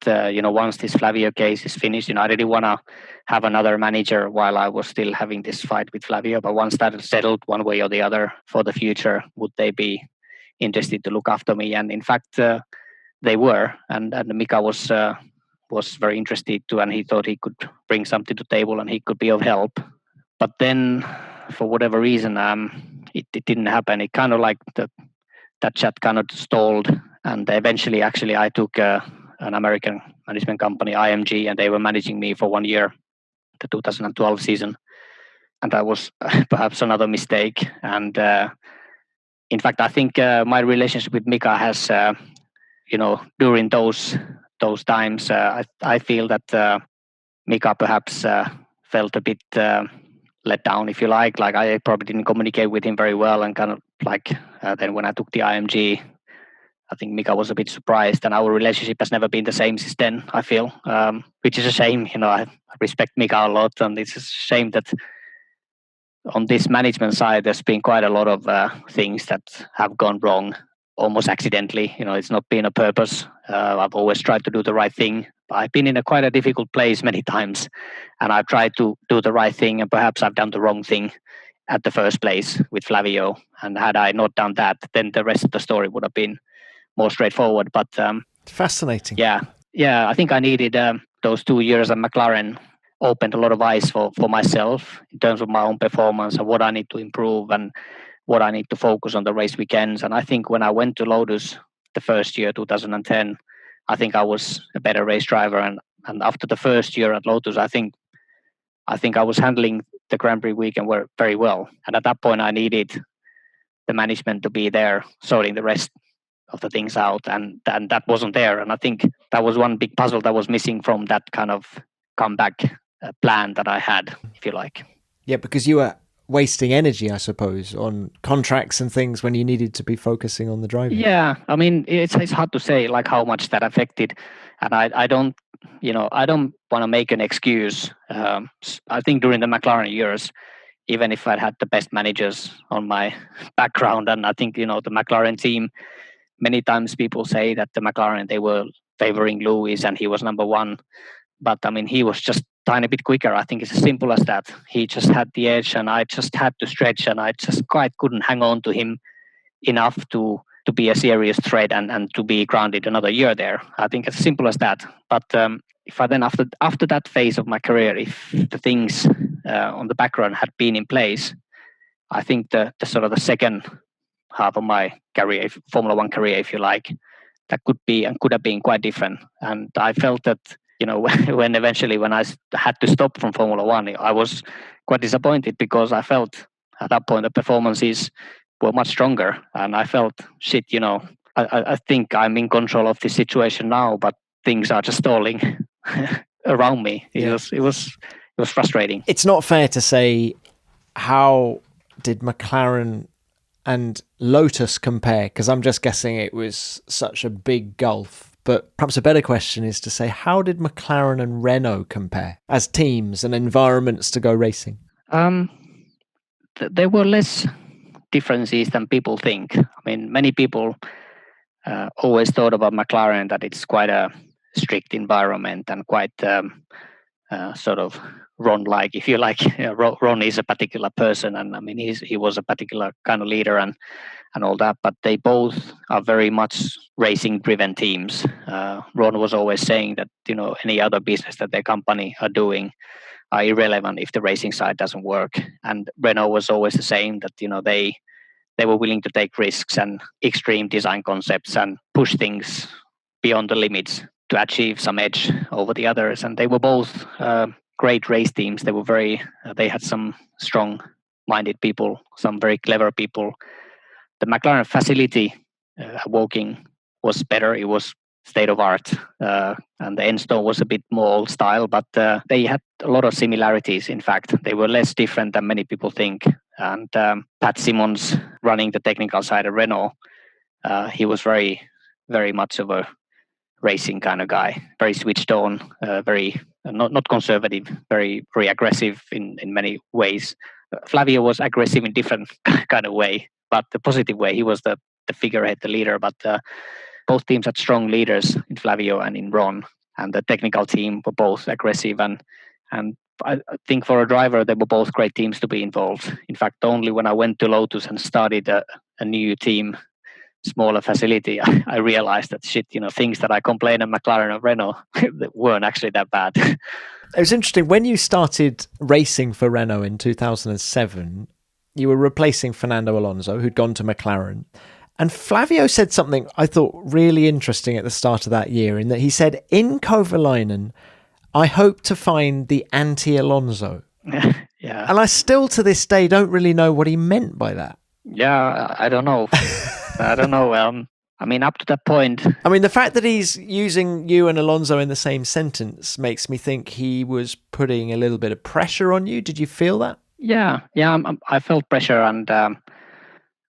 once this Flavio case is finished, I didn't want to have another manager while I was still having this fight with Flavio. But once that is settled one way or the other for the future, would they be interested to look after me? And in fact, they were, and Mika was very interested too, and he thought he could bring something to the table and he could be of help. But then, for whatever reason, it didn't happen. It kind of like that chat kind of stalled, and eventually, actually, I took an American management company, IMG, and they were managing me for 1 year, the 2012 season, and that was perhaps another mistake. And in fact, I think my relationship with Mika has, during those times, I feel that Mika perhaps felt a bit let down, if you like. Like I probably didn't communicate with him very well, and kind of like then when I took the IMG, I think Mika was a bit surprised, and our relationship has never been the same since then, I feel, which is a shame. I respect Mika a lot, and it's a shame that on this management side, there's been quite a lot of things that have gone wrong almost accidentally. It's not been a purpose. I've always tried to do the right thing. I've been in quite a difficult place many times, and I've tried to do the right thing, and perhaps I've done the wrong thing at the first place with Flavio. And had I not done that, then the rest of the story would have been more straightforward. But fascinating. Yeah. I think I needed those 2 years at McLaren opened a lot of eyes for myself in terms of my own performance and what I need to improve and what I need to focus on the race weekends. And I think when I went to Lotus the first year, 2010, I think I was a better race driver. And after the first year at Lotus, I think I was handling the Grand Prix weekend very well. And at that point, I needed the management to be there sorting the rest of the things out, and that wasn't there. And I think that was one big puzzle that was missing from that kind of comeback plan that I had, if you like. Yeah, because you were wasting energy, I suppose, on contracts and things when you needed to be focusing on the driving. Yeah, I mean, it's hard to say like how much that affected, and I don't want to make an excuse. I think during the McLaren years, even if I'd had the best managers on my background, and I think the McLaren team, many times people say that the McLaren, they were favoring Lewis and he was number one. But I mean, he was just a tiny bit quicker. I think it's as simple as that. He just had the edge, and I just had to stretch, and I just quite couldn't hang on to him enough to be a serious threat and to be grounded another year there. I think it's as simple as that. But if I then, after that phase of my career, if the things on the background had been in place, I think the sort of the second half of my career, Formula One career, if you like, that could have been quite different. And I felt that, when I had to stop from Formula One, I was quite disappointed because I felt at that point the performances were much stronger, and I felt shit. I think I'm in control of the situation now, but things are just stalling around me. It was frustrating. It's not fair to say how did McLaren and Lotus compare, because I'm just guessing it was such a big gulf. But perhaps a better question is to say, how did McLaren and Renault compare as teams and environments to go racing? There were less differences than people think. I mean, many people always thought about McLaren that it's quite a strict environment and quite sort of Ron-like, if you like. Ron is a particular person, and I mean he was a particular kind of leader and all that. But they both are very much racing-driven teams. Ron was always saying that any other business that their company are doing are irrelevant if the racing side doesn't work. And Renault was always the same, that they were willing to take risks and extreme design concepts and push things beyond the limits to achieve some edge over the others. And they were both great race teams. They had some strong-minded people, some very clever people. The McLaren facility at Woking was better. It was state of art, and the Enstone was a bit more old style, but they had a lot of similarities. In fact, they were less different than many people think. And Pat Simmons, running the technical side of Renault, he was very, very much of a racing kind of guy, very switched on, very not conservative, very aggressive in many ways. Flavio was aggressive in different kind of way, but the positive way. He was the figurehead, the leader. But both teams had strong leaders in Flavio and in Ron, and the technical team were both aggressive. And I think for a driver, they were both great teams to be involved. In fact, only when I went to Lotus and started a new team, smaller facility, I realized that things that I complained at McLaren and Renault weren't actually that bad. It was interesting, when you started racing for Renault in 2007, you were replacing Fernando Alonso, who'd gone to McLaren. And Flavio said something I thought really interesting at the start of that year, in that he said, in Kovalainen, I hope to find the anti-Alonso. Yeah. And I still to this day don't really know what he meant by that. Yeah, I don't know. I don't know. I mean, up to that point. I mean, the fact that he's using you and Alonso in the same sentence makes me think he was putting a little bit of pressure on you. Did you feel that? Yeah. I felt pressure, and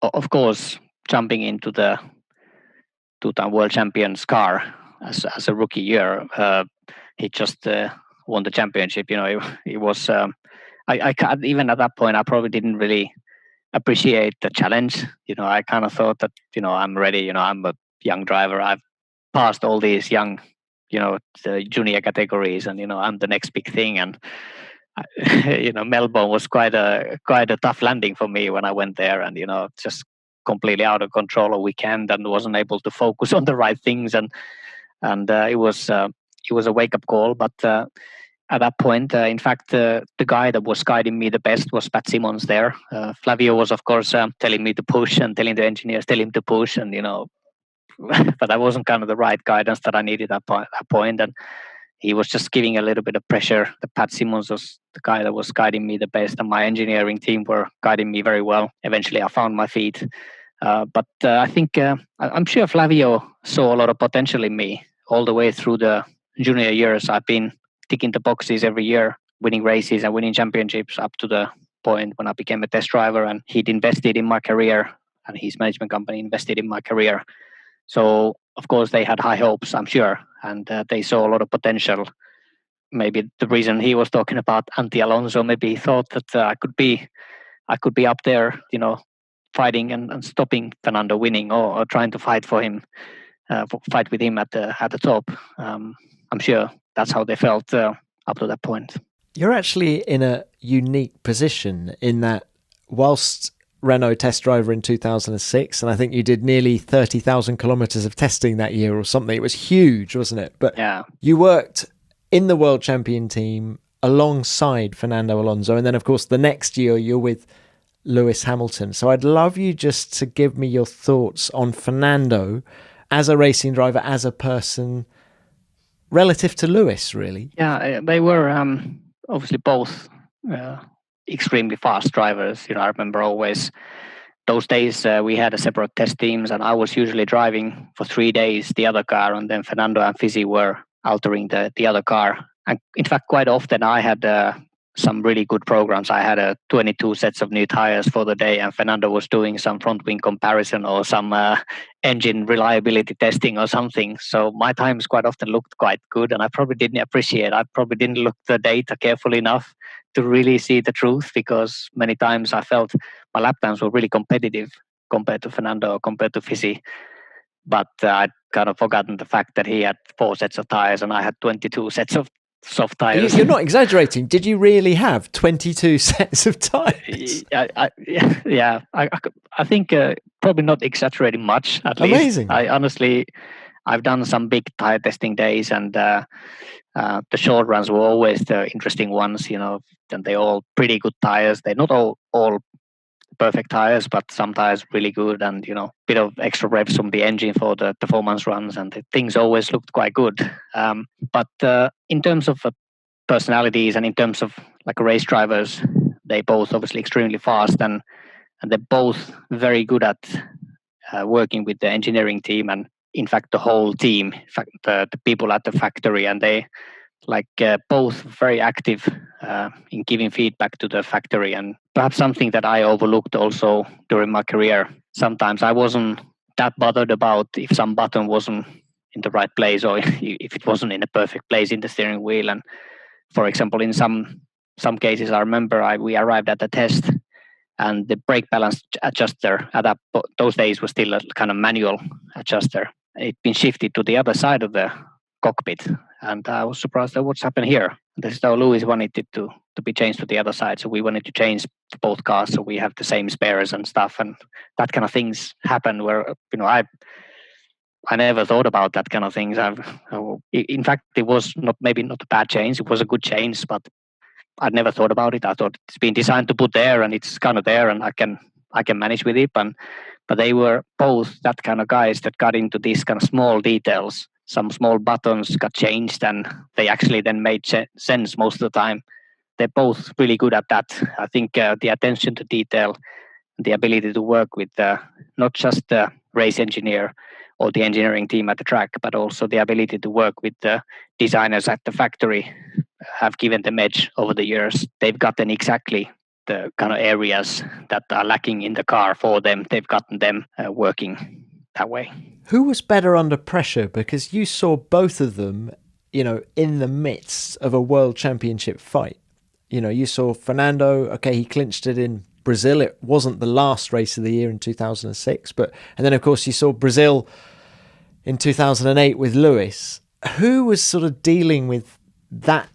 of course, jumping into the two-time world champion's car as a rookie year, he just won the championship. It was. I even at that point, I probably didn't really appreciate the challenge. I kind of thought that, I'm ready, I'm a young driver. I've passed all these young, the junior categories, and, I'm the next big thing. And, Melbourne was quite a tough landing for me when I went there, and, just completely out of control a weekend and wasn't able to focus on the right things. And it was a wake up call. But at that point, in fact, the guy that was guiding me the best was Pat Simmons there. Flavio was, of course, telling me to push and telling the engineers, tell him to push. And, but that wasn't kind of the right guidance that I needed at that point. And he was just giving a little bit of pressure. The Pat Simmons was the guy that was guiding me the best, and my engineering team were guiding me very well. Eventually, I found my feet. But I think, I'm sure Flavio saw a lot of potential in me all the way through the junior years. I've been ticking the boxes every year, winning races and winning championships up to the point when I became a test driver, and he'd invested in my career, and his management company invested in my career. So, of course, they had high hopes, I'm sure, and they saw a lot of potential. Maybe the reason he was talking about anti-Alonso, maybe he thought that I could be up there, fighting and stopping Fernando winning, or trying to fight for him, fight with him at the top. I'm sure that's how they felt up to that point. You're actually in a unique position in that whilst Renault test driver in 2006, and I think you did nearly 30,000 kilometers of testing that year or something. It was huge, wasn't it? But yeah, you worked in the world champion team alongside Fernando Alonso. And then, of course, the next year you're with Lewis Hamilton. So I'd love you just to give me your thoughts on Fernando as a racing driver, as a person, relative to Lewis, really. Yeah, they were obviously both extremely fast drivers. I remember always those days we had a separate test teams, and I was usually driving for 3 days the other car, and then Fernando and Fizzy were altering the other car. And in fact, quite often I had some really good programs. I had 22 sets of new tires for the day, and Fernando was doing some front wing comparison or some engine reliability testing or something. So my times quite often looked quite good, and I probably didn't appreciate. I probably didn't look the data carefully enough to really see the truth, because many times I felt my lap times were really competitive compared to Fernando or compared to Fizzy. But I'd kind of forgotten the fact that he had 4 sets of tires and I had 22 sets of soft tires. You're not exaggerating. Did you really have 22 sets of tires? Yeah. I think probably not exaggerating much. At Amazing. Least. I've done some big tire testing days, and the short runs were always the interesting ones. And they're all pretty good tires. They're not all perfect tires, but some tires really good, and bit of extra revs from the engine for the performance runs, and the things always looked quite good. But in terms of personalities and in terms of like race drivers, they both obviously extremely fast, and they're both very good at working with the engineering team, and in fact the whole team, in fact the people at the factory, and they both very active in giving feedback to the factory. And perhaps something that I overlooked also during my career, sometimes I wasn't that bothered about if some button wasn't in the right place, or if it wasn't in a perfect place in the steering wheel. And for example, in some cases, I remember we arrived at the test, and the brake balance adjuster at those days was still a kind of manual adjuster. It'd been shifted to the other side of the cockpit, and I was surprised at what's happened here. This is how Lewis wanted it to be changed to the other side, so we wanted to change both cars so we have the same spares and stuff, and that kind of things happen where I never thought about that kind of things. In fact, it was maybe not a bad change. It was a good change, but I'd never thought about it. I thought it's been designed to put there, and it's kind of there, and I can manage with it. But they were both that kind of guys that got into these kind of small details. Some small buttons got changed, and they actually then made sense most of the time. They're both really good at that. I think the attention to detail, the ability to work with not just the race engineer or the engineering team at the track, but also the ability to work with the designers at the factory have given them edge over the years. They've gotten exactly the kind of areas that are lacking in the car for them. They've gotten them working that way. Who was better under pressure? Because you saw both of them, in the midst of a world championship fight. You saw Fernando, okay, he clinched it in Brazil. It wasn't the last race of the year in 2006, and then of course you saw Brazil in 2008 with Lewis. Who was sort of dealing with that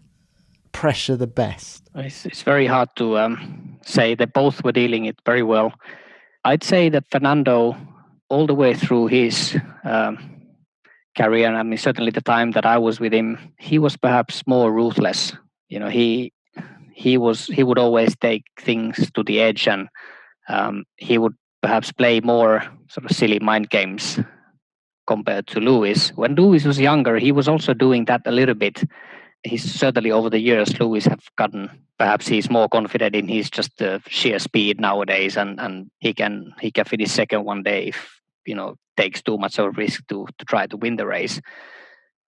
pressure the best? It's very hard to say. They both were dealing it very well. I'd say that Fernando, all the way through his career, and I mean certainly the time that I was with him, he was perhaps more ruthless. He would always take things to the edge, and he would perhaps play more sort of silly mind games compared to Lewis. When Lewis was younger, he was also doing that a little bit. He's certainly over the years, Lewis have gotten, perhaps he's more confident in his just the sheer speed nowadays, and he can finish second one day if takes too much of a risk to try to win the race.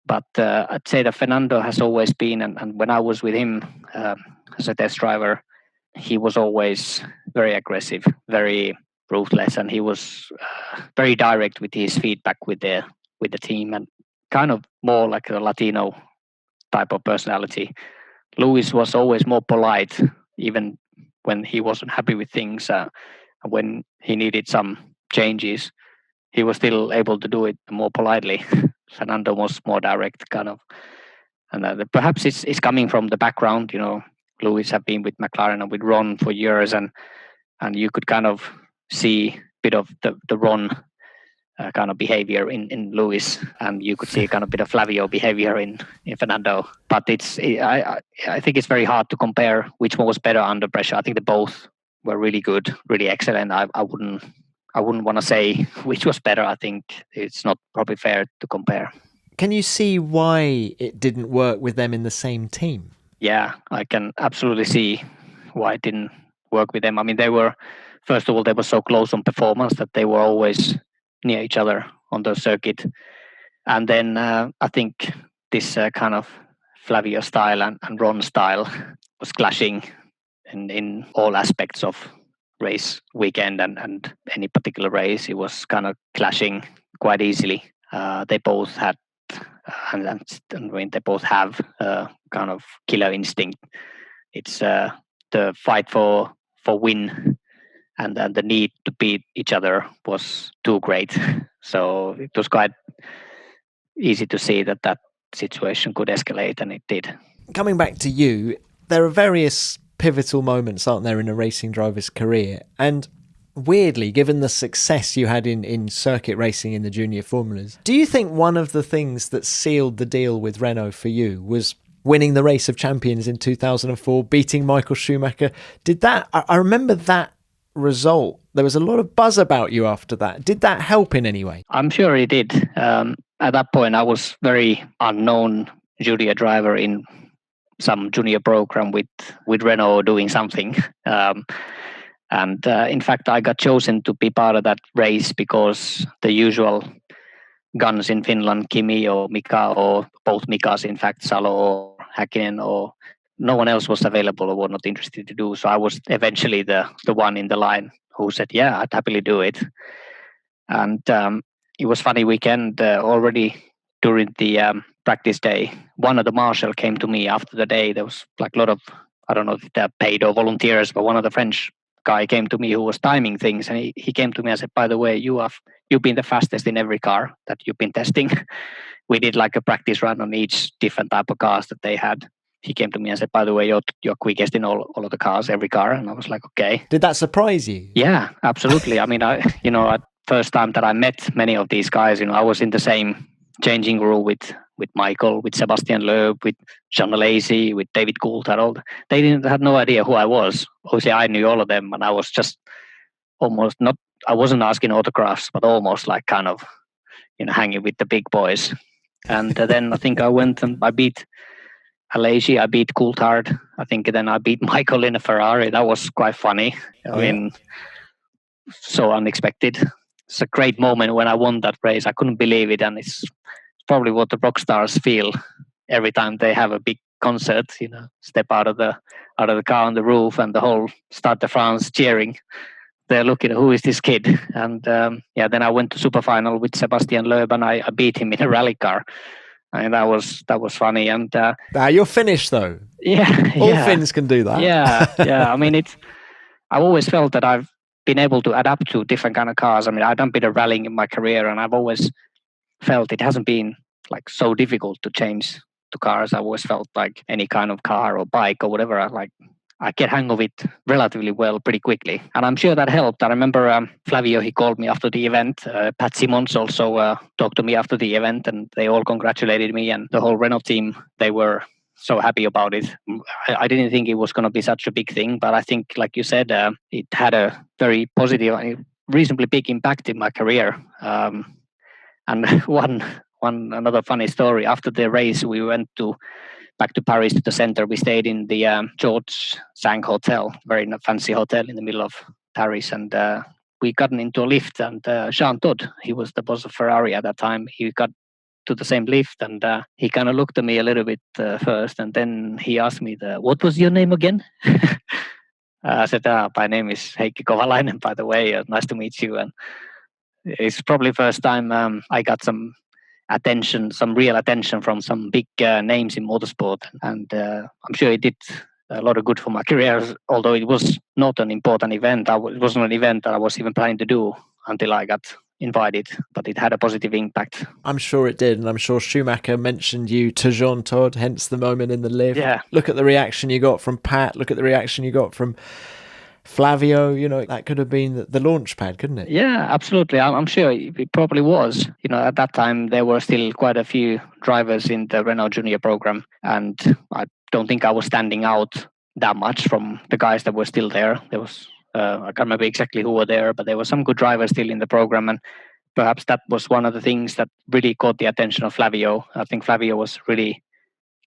But I'd say that Fernando has always been, and when I was with him as a test driver, he was always very aggressive, very ruthless, and he was very direct with his feedback with the team, and kind of more like a Latino type of personality. Lewis was always more polite, even when he wasn't happy with things. When he needed some changes, he was still able to do it more politely. Fernando was more direct, kind of, and perhaps it's coming from the background. Lewis have been with McLaren and with Ron for years, and you could kind of see a bit of the Ron kind of behavior in Lewis, and you could see kind of bit of Flavio behavior in Fernando. But I think it's very hard to compare which one was better under pressure. I think they both were really good, really excellent. I wouldn't want to say which was better. I think it's not probably fair to compare. Can you see why it didn't work with them in the same team? Yeah, I can absolutely see why it didn't work with them. I mean, they were so close on performance that they were always near each other on the circuit. And then I think this kind of Flavio style and Ron style was clashing in all aspects of race weekend and any particular race. It was kind of clashing quite easily. They both had and they both have kind of killer instinct. It's the fight for win, and then the need to beat each other was too great. So it was quite easy to see that situation could escalate, and it did. Coming back to you, there are various pivotal moments, aren't there, in a racing driver's career? And weirdly, given the success you had in circuit racing in the junior formulas, do you think one of the things that sealed the deal with Renault for you was winning the Race of Champions in 2004, beating Michael Schumacher? Did that, I remember that result, there was a lot of buzz about you after that. Did that help in any way? I'm sure it did. At that point, I was very unknown junior driver in some junior program with Renault doing something. And in fact, I got chosen to be part of that race because the usual guns in Finland, Kimi or Mika, or both Mikas, in fact, Salo or Häkkinen, or no one else was available or were not interested to do. So I was eventually the one in the line who said, yeah, I'd happily do it. And it was funny weekend. Already during the practice day, one of the marshal came to me after the day. There was like a lot of, I don't know if they're paid or volunteers, but one of the French guy came to me who was timing things, and he came to me and said, by the way, you've been the fastest in every car that you've been testing. We did like a practice run on each different type of cars that they had. He came to me and said, by the way, you're quickest in all of the cars, every car. And I was like, okay. Did that surprise you? Yeah, absolutely. I mean, first time that I met many of these guys, I was in the same changing room with Michael, with Sebastian Loeb, with Jean Alesi, with David Coulthard. They had no idea who I was. Obviously, I knew all of them, and I was just almost not. I wasn't asking autographs, but almost like kind of, hanging with the big boys. And then I think I went and I beat Alesi, I beat Coulthard. I think then I beat Michael in a Ferrari. That was quite funny. I mean, so unexpected. It's a great moment when I won that race. I couldn't believe it, and it's probably what the rock stars feel every time they have a big concert. Step out of the car on the roof, and the whole Stade de France cheering. They're looking, who is this kid? And then I went to super final with Sebastian Loeb, and I beat him in a rally car. And that was funny. And you're Finnish though. Yeah, all Finns can do that. Yeah. I mean, I've always felt that I've been able to adapt to different kind of cars. I mean, I've done a bit of rallying in my career, and I've always felt it hasn't been like so difficult to change to cars. I've always felt like any kind of car or bike or whatever, I get hang of it relatively well pretty quickly. And I'm sure that helped. I remember Flavio, he called me after the event. Pat Simmons also talked to me after the event, and they all congratulated me, and the whole Renault team, they were so happy about it. I didn't think it was going to be such a big thing, but I think, like you said, it had a very positive, reasonably big impact in my career. And another funny story, after the race, we went back to Paris, to the center. We stayed in the Georges V Hotel, very fancy hotel in the middle of Paris. And we got into a lift, and Jean Todt, he was the boss of Ferrari at that time. He got to the same lift, and he kind of looked at me a little bit first. And then he asked me, what was your name again? I said, my name is Heikki Kovalainen, by the way. Nice to meet you. And it's probably the first time I got some real attention from some big names in motorsport, and I'm sure it did a lot of good for my career, although it was not an important event. It wasn't an event that I was even planning to do until I got invited, but it had a positive impact. I'm sure it did, and I'm sure Schumacher mentioned you to Jean Todt, hence the moment in the lift. Yeah. Look at the reaction you got from Pat, look at the reaction you got from Flavio, that could have been the launch pad, couldn't it? Yeah, absolutely. I'm sure it probably was. At that time, there were still quite a few drivers in the Renault Junior program, and I don't think I was standing out that much from the guys that were still there. There was, I can't remember exactly who were there, but there were some good drivers still in the program, and perhaps that was one of the things that really caught the attention of Flavio. I think Flavio was really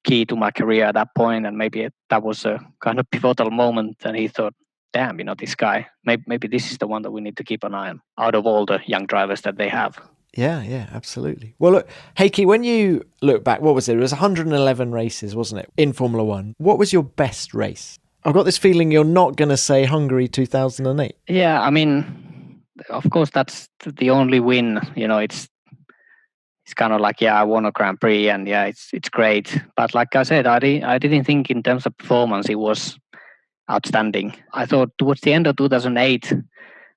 key to my career at that point, and maybe that was a kind of pivotal moment, and he thought, damn, this guy, maybe this is the one that we need to keep an eye on out of all the young drivers that they have. Yeah, absolutely. Well, look, Heikki, when you look back, what was it? It was 111 races, wasn't it, in Formula One? What was your best race? I've got this feeling you're not going to say Hungary 2008. Yeah, I mean, of course, that's the only win. It's kind of like, I won a Grand Prix, and it's great. But like I said, I didn't think in terms of performance it was outstanding. I thought towards the end of 2008,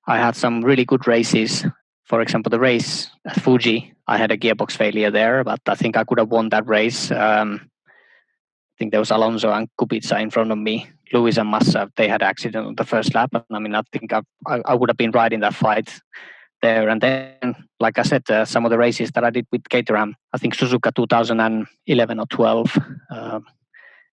I had some really good races. For example, the race at Fuji, I had a gearbox failure there, but I think I could have won that race. I think there was Alonso and Kubica in front of me. Lewis and Massa, they had an accident on the first lap. I mean, I think I would have been right in that fight there. And then, like I said, some of the races that I did with Caterham, I think Suzuka 2011 or 12.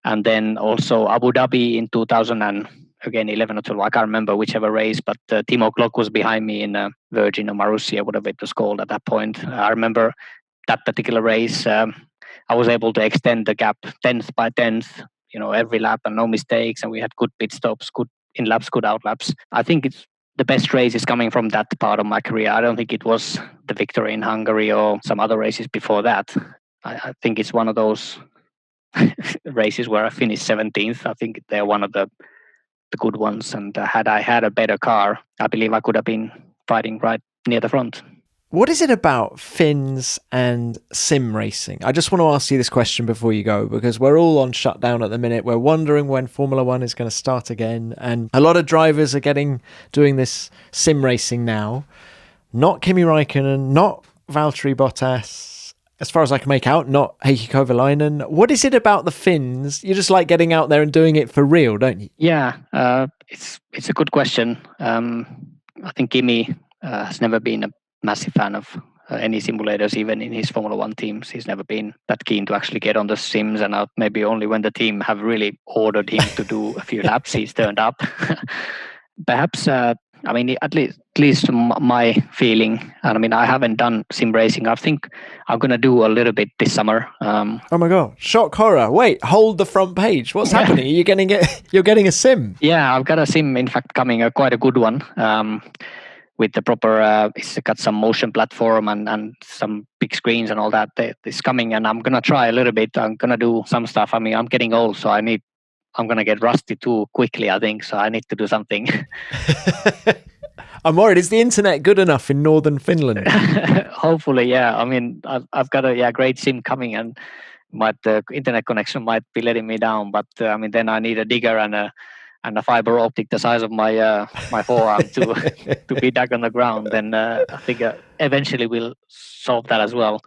And then also Abu Dhabi in 2011 or 12. I can't remember whichever race, but Timo Glock was behind me in Virgin or Marussia, whatever it was called at that point. I remember that particular race. I was able to extend the gap 10th by 10th, every lap, and no mistakes. And we had good pit stops, good in laps, good out laps. I think it's the best race is coming from that part of my career. I don't think it was the victory in Hungary or some other races before that. I think it's one of those races where I finished 17th. I think they're one of the good ones. And had I had a better car, I believe I could have been fighting right near the front. What is it about fins and sim racing? I just want to ask you this question before you go, because we're all on shutdown at the minute. We're wondering when Formula One is going to start again. And a lot of drivers are doing this sim racing now. Not Kimi Räikkönen, not Valtteri Bottas, as far as I can make out, not Heikki Kovalainen. What is it about the fins? You just like getting out there and doing it for real, don't you? Yeah, it's a good question. I think Kimi has never been a massive fan of any simulators, even in his Formula One teams. He's never been that keen to actually get on the sims, and maybe only when the team have really ordered him to do a few laps, he's turned up. Perhaps, at least my feeling, and I mean, I haven't done sim racing. I think I'm going to do a little bit this summer. Oh my God, shock horror. Wait, hold the front page. What's happening? You're getting a sim? Yeah, I've got a sim, in fact, coming, quite a good one. With the proper, it's got some motion platform and some big screens and all that. It's coming, and I'm going to try a little bit. I'm going to do some stuff. I mean, I'm getting old, so I'm going to get rusty too quickly, I think. So I need to do something. I'm worried. Is the internet good enough in northern Finland? Hopefully, yeah. I mean, I've got a great sim coming, and the internet connection might be letting me down. But then I need a digger and a fiber optic the size of my my forearm to be dug on the ground. Then I think eventually we'll solve that as well.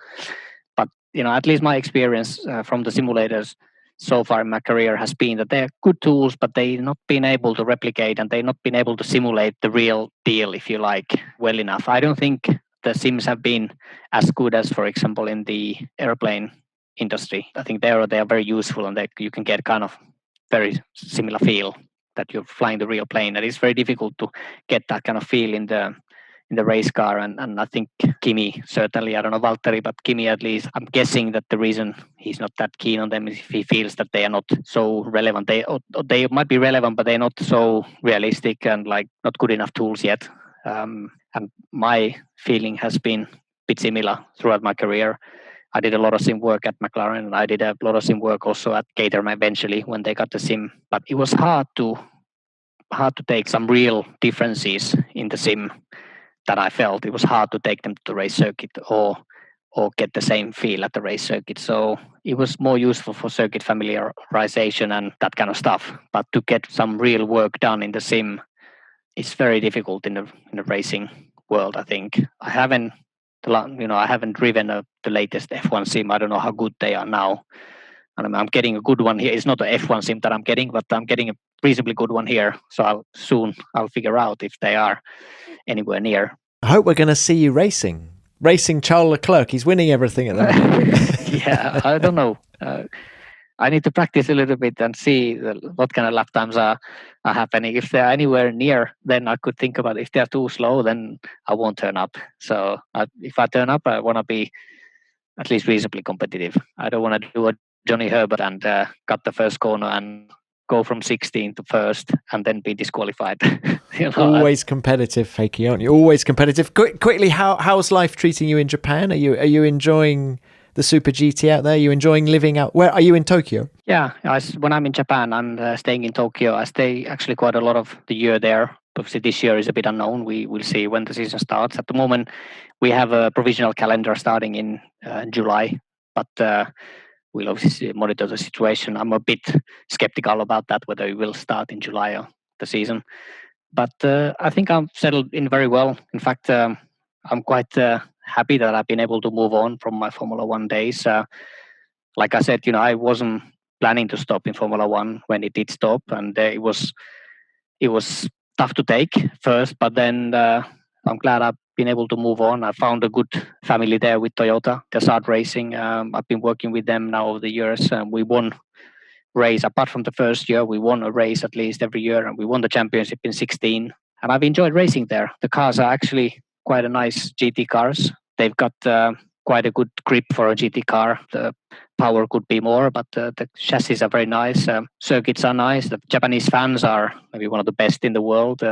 But at least my experience from the simulators so far in my career has been that they're good tools, but they've not been able to replicate, and they've not been able to simulate the real deal, if you like, well enough. I don't think the sims have been as good as, for example, in the airplane industry. I think they are very useful, and you can get kind of very similar feel that you're flying the real plane. And it's very difficult to get that kind of feel in the race car. And I think Kimi, certainly, I don't know Valtteri, but Kimi at least, I'm guessing that the reason he's not that keen on them is if he feels that they are not so relevant. They might be relevant, but they're not so realistic and like not good enough tools yet. And my feeling has been a bit similar throughout my career. I did a lot of sim work at McLaren, and I did a lot of sim work also at Caterham eventually when they got the sim. But it was hard to take some real differences in the sim that I felt. It was hard to take them to the race circuit or get the same feel at the race circuit. So it was more useful for circuit familiarization and that kind of stuff. But to get some real work done in the sim, it's very difficult in the racing world, I think. I haven't driven the latest F1 sim. I don't know how good they are now. And I'm getting a good one here. It's not an F1 sim that I'm getting, but I'm getting a reasonably good one here. So I'll figure out if they are anywhere near. I hope we're going to see you racing Charles Leclerc. He's winning everything at the moment. Yeah, I don't know. I need to practice a little bit and see what kind of lap times are happening. If they're anywhere near, then I could think about it. If they're too slow, then I won't turn up. So if I turn up, I want to be at least reasonably competitive. I don't want to do a Johnny Herbert and cut the first corner and go from 16 to first and then be disqualified. Always competitive, Heikki, aren't you? Always competitive. Quickly, how's life treating you in Japan? Are you enjoying the Super GT out there? Are you enjoying living out? Where are you in Tokyo? Yeah, when I'm in Japan, I'm staying in Tokyo. I stay actually quite a lot of the year there. Obviously, this year is a bit unknown. We will see when the season starts. At the moment, we have a provisional calendar starting in July, but we'll obviously monitor the situation. I'm a bit skeptical about that, whether it will start in July or the season. But I think I'm settled in very well. In fact, I'm quite happy that I've been able to move on from my Formula One days. Like I said, I wasn't planning to stop in Formula One when it did stop, and it was tough to take first. But then I'm glad I've been able to move on. I found a good family there with Toyota, Desert Racing. I've been working with them now over the years. We won race. Apart from the first year, we won a race at least every year, and we won the championship in 2016. And I've enjoyed racing there. The cars are actually quite a nice GT cars. They've got quite a good grip for a GT car. The power could be more, but the chassis are very nice. Circuits are nice. The Japanese fans are maybe one of the best in the world.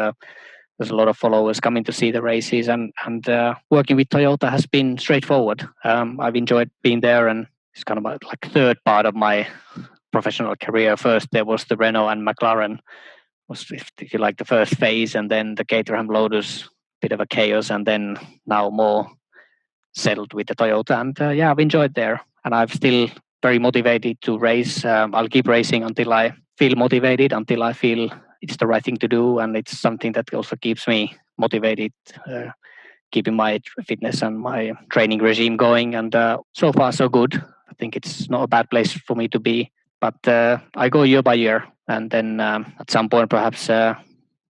There's a lot of followers coming to see the races, and working with Toyota has been straightforward. I've enjoyed being there, and it's kind of like third part of my professional career. First, there was the Renault and McLaren, was, if you like, the first phase, and then the Caterham Lotus, bit of a chaos, and then now more settled with the Toyota, and I've enjoyed there, and I'm still very motivated to race. I'll keep racing until I feel motivated, until I feel it's the right thing to do, and it's something that also keeps me motivated, keeping my fitness and my training regime going. And so far, so good. I think it's not a bad place for me to be, but I go year by year, and then at some point, perhaps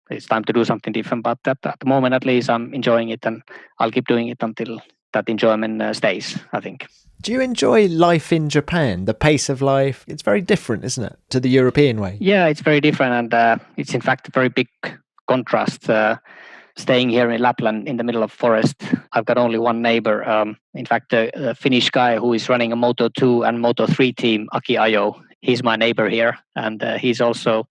it's time to do something different. But at the moment, at least, I'm enjoying it, and I'll keep doing it until that enjoyment stays, I think. Do you enjoy life in Japan? The pace of life, it's very different, isn't it, to the European way? Yeah, it's very different, and it's in fact a very big contrast. Staying here in Lapland in the middle of forest, I've got only one neighbor. In fact, a Finnish guy who is running a Moto2 and Moto3 team, Aki Ajo, he's my neighbor here, and he's also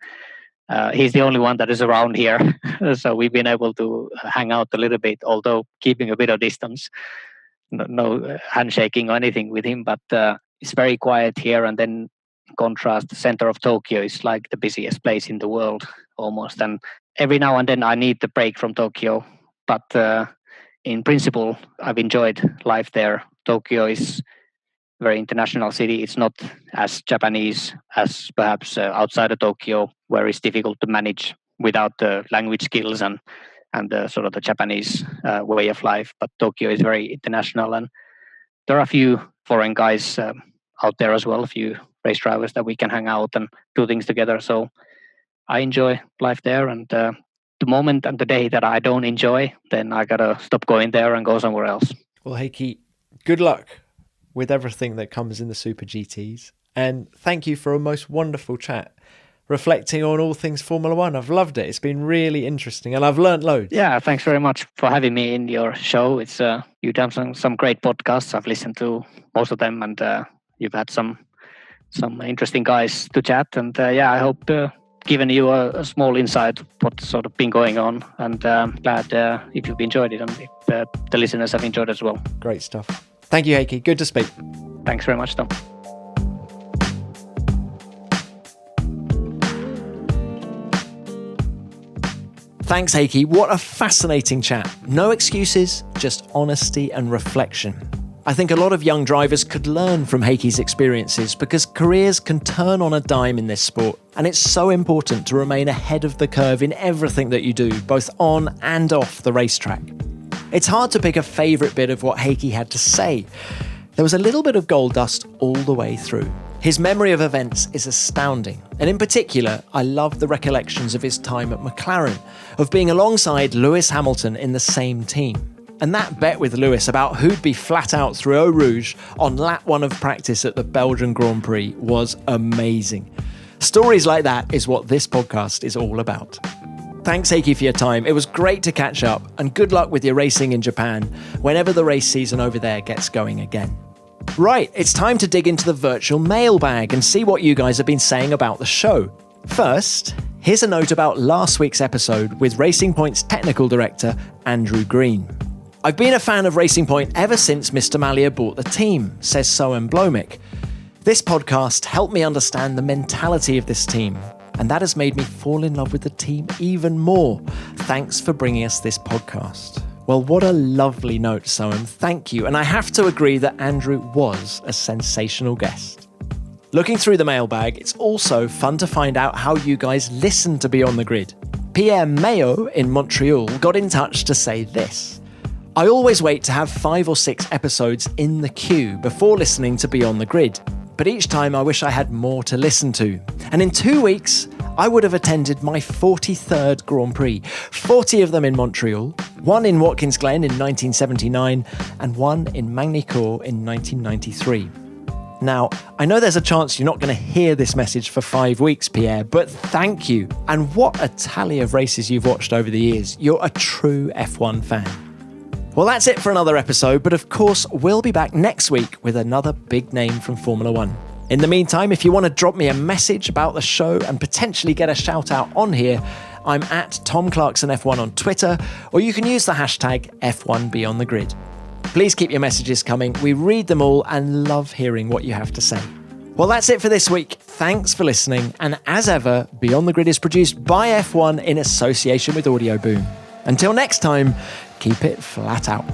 he's the only one that is around here. So we've been able to hang out a little bit, although keeping a bit of distance. No handshaking or anything with him, but it's very quiet here. And then in contrast, the center of Tokyo is like the busiest place in the world almost. And every now and then I need the break from Tokyo. But in principle, I've enjoyed life there. Tokyo is a very international city. It's not as Japanese as perhaps outside of Tokyo, where it's difficult to manage without the language skills and the sort of the Japanese way of life. But Tokyo is very international, and there are a few foreign guys out there as well, a few race drivers that we can hang out and do things together. So I enjoy life there, and the moment and the day that I don't enjoy, then I gotta stop going there and go somewhere else. Well, Heikki, good luck with everything that comes in the Super GTs, and thank you for a most wonderful chat, reflecting on all things Formula One. I've loved it. It's been really interesting, and I've learned loads. Yeah, thanks very much for having me in your show. It's you've done some great podcasts. I've listened to most of them, and you've had some interesting guys to chat. And I hope given you a small insight what's sort of been going on. And glad if you've enjoyed it, and if the listeners have enjoyed as well. Great stuff. Thank you, Heikki. Good to speak. Thanks very much, Tom. Thanks, Heikki. What a fascinating chat. No excuses, just honesty and reflection. I think a lot of young drivers could learn from Heikki's experiences, because careers can turn on a dime in this sport, and it's so important to remain ahead of the curve in everything that you do, both on and off the racetrack. It's hard to pick a favourite bit of what Heikki had to say. There was a little bit of gold dust all the way through. His memory of events is astounding, and in particular, I love the recollections of his time at McLaren, of being alongside Lewis Hamilton in the same team. And that bet with Lewis about who'd be flat out through Eau Rouge on lap 1 of practice at the Belgian Grand Prix was amazing. Stories like that is what this podcast is all about. Thanks, Heikki, for your time. It was great to catch up, and good luck with your racing in Japan whenever the race season over there gets going again. Right, it's time to dig into the virtual mailbag and see what you guys have been saying about the show. First, here's a note about last week's episode with Racing Point's technical director, Andrew Green. I've been a fan of Racing Point ever since Mr. Malia bought the team, says Soen Blomik. This podcast helped me understand the mentality of this team, and that has made me fall in love with the team even more. Thanks for bringing us this podcast. Well, what a lovely note, Soen. Thank you. And I have to agree that Andrew was a sensational guest. Looking through the mailbag, it's also fun to find out how you guys listen to Beyond the Grid. Pierre Mayo in Montreal got in touch to say this. I always wait to have 5 or 6 episodes in the queue before listening to Beyond the Grid, but each time I wish I had more to listen to. And in 2 weeks, I would have attended my 43rd Grand Prix, 40 of them in Montreal, 1 in Watkins Glen in 1979, and 1 in Magny-Cours in 1993. Now, I know there's a chance you're not going to hear this message for 5 weeks, Pierre, but thank you. And what a tally of races you've watched over the years. You're a true F1 fan. Well, that's it for another episode, but of course, we'll be back next week with another big name from Formula One. In the meantime, if you want to drop me a message about the show and potentially get a shout out on here, I'm at Tom Clarkson F1 on Twitter, or you can use the hashtag F1 Beyond the Grid. Please keep your messages coming. We read them all and love hearing what you have to say. Well, that's it for this week. Thanks for listening. And as ever, Beyond the Grid is produced by F1 in association with Audio Boom. Until next time, keep it flat out.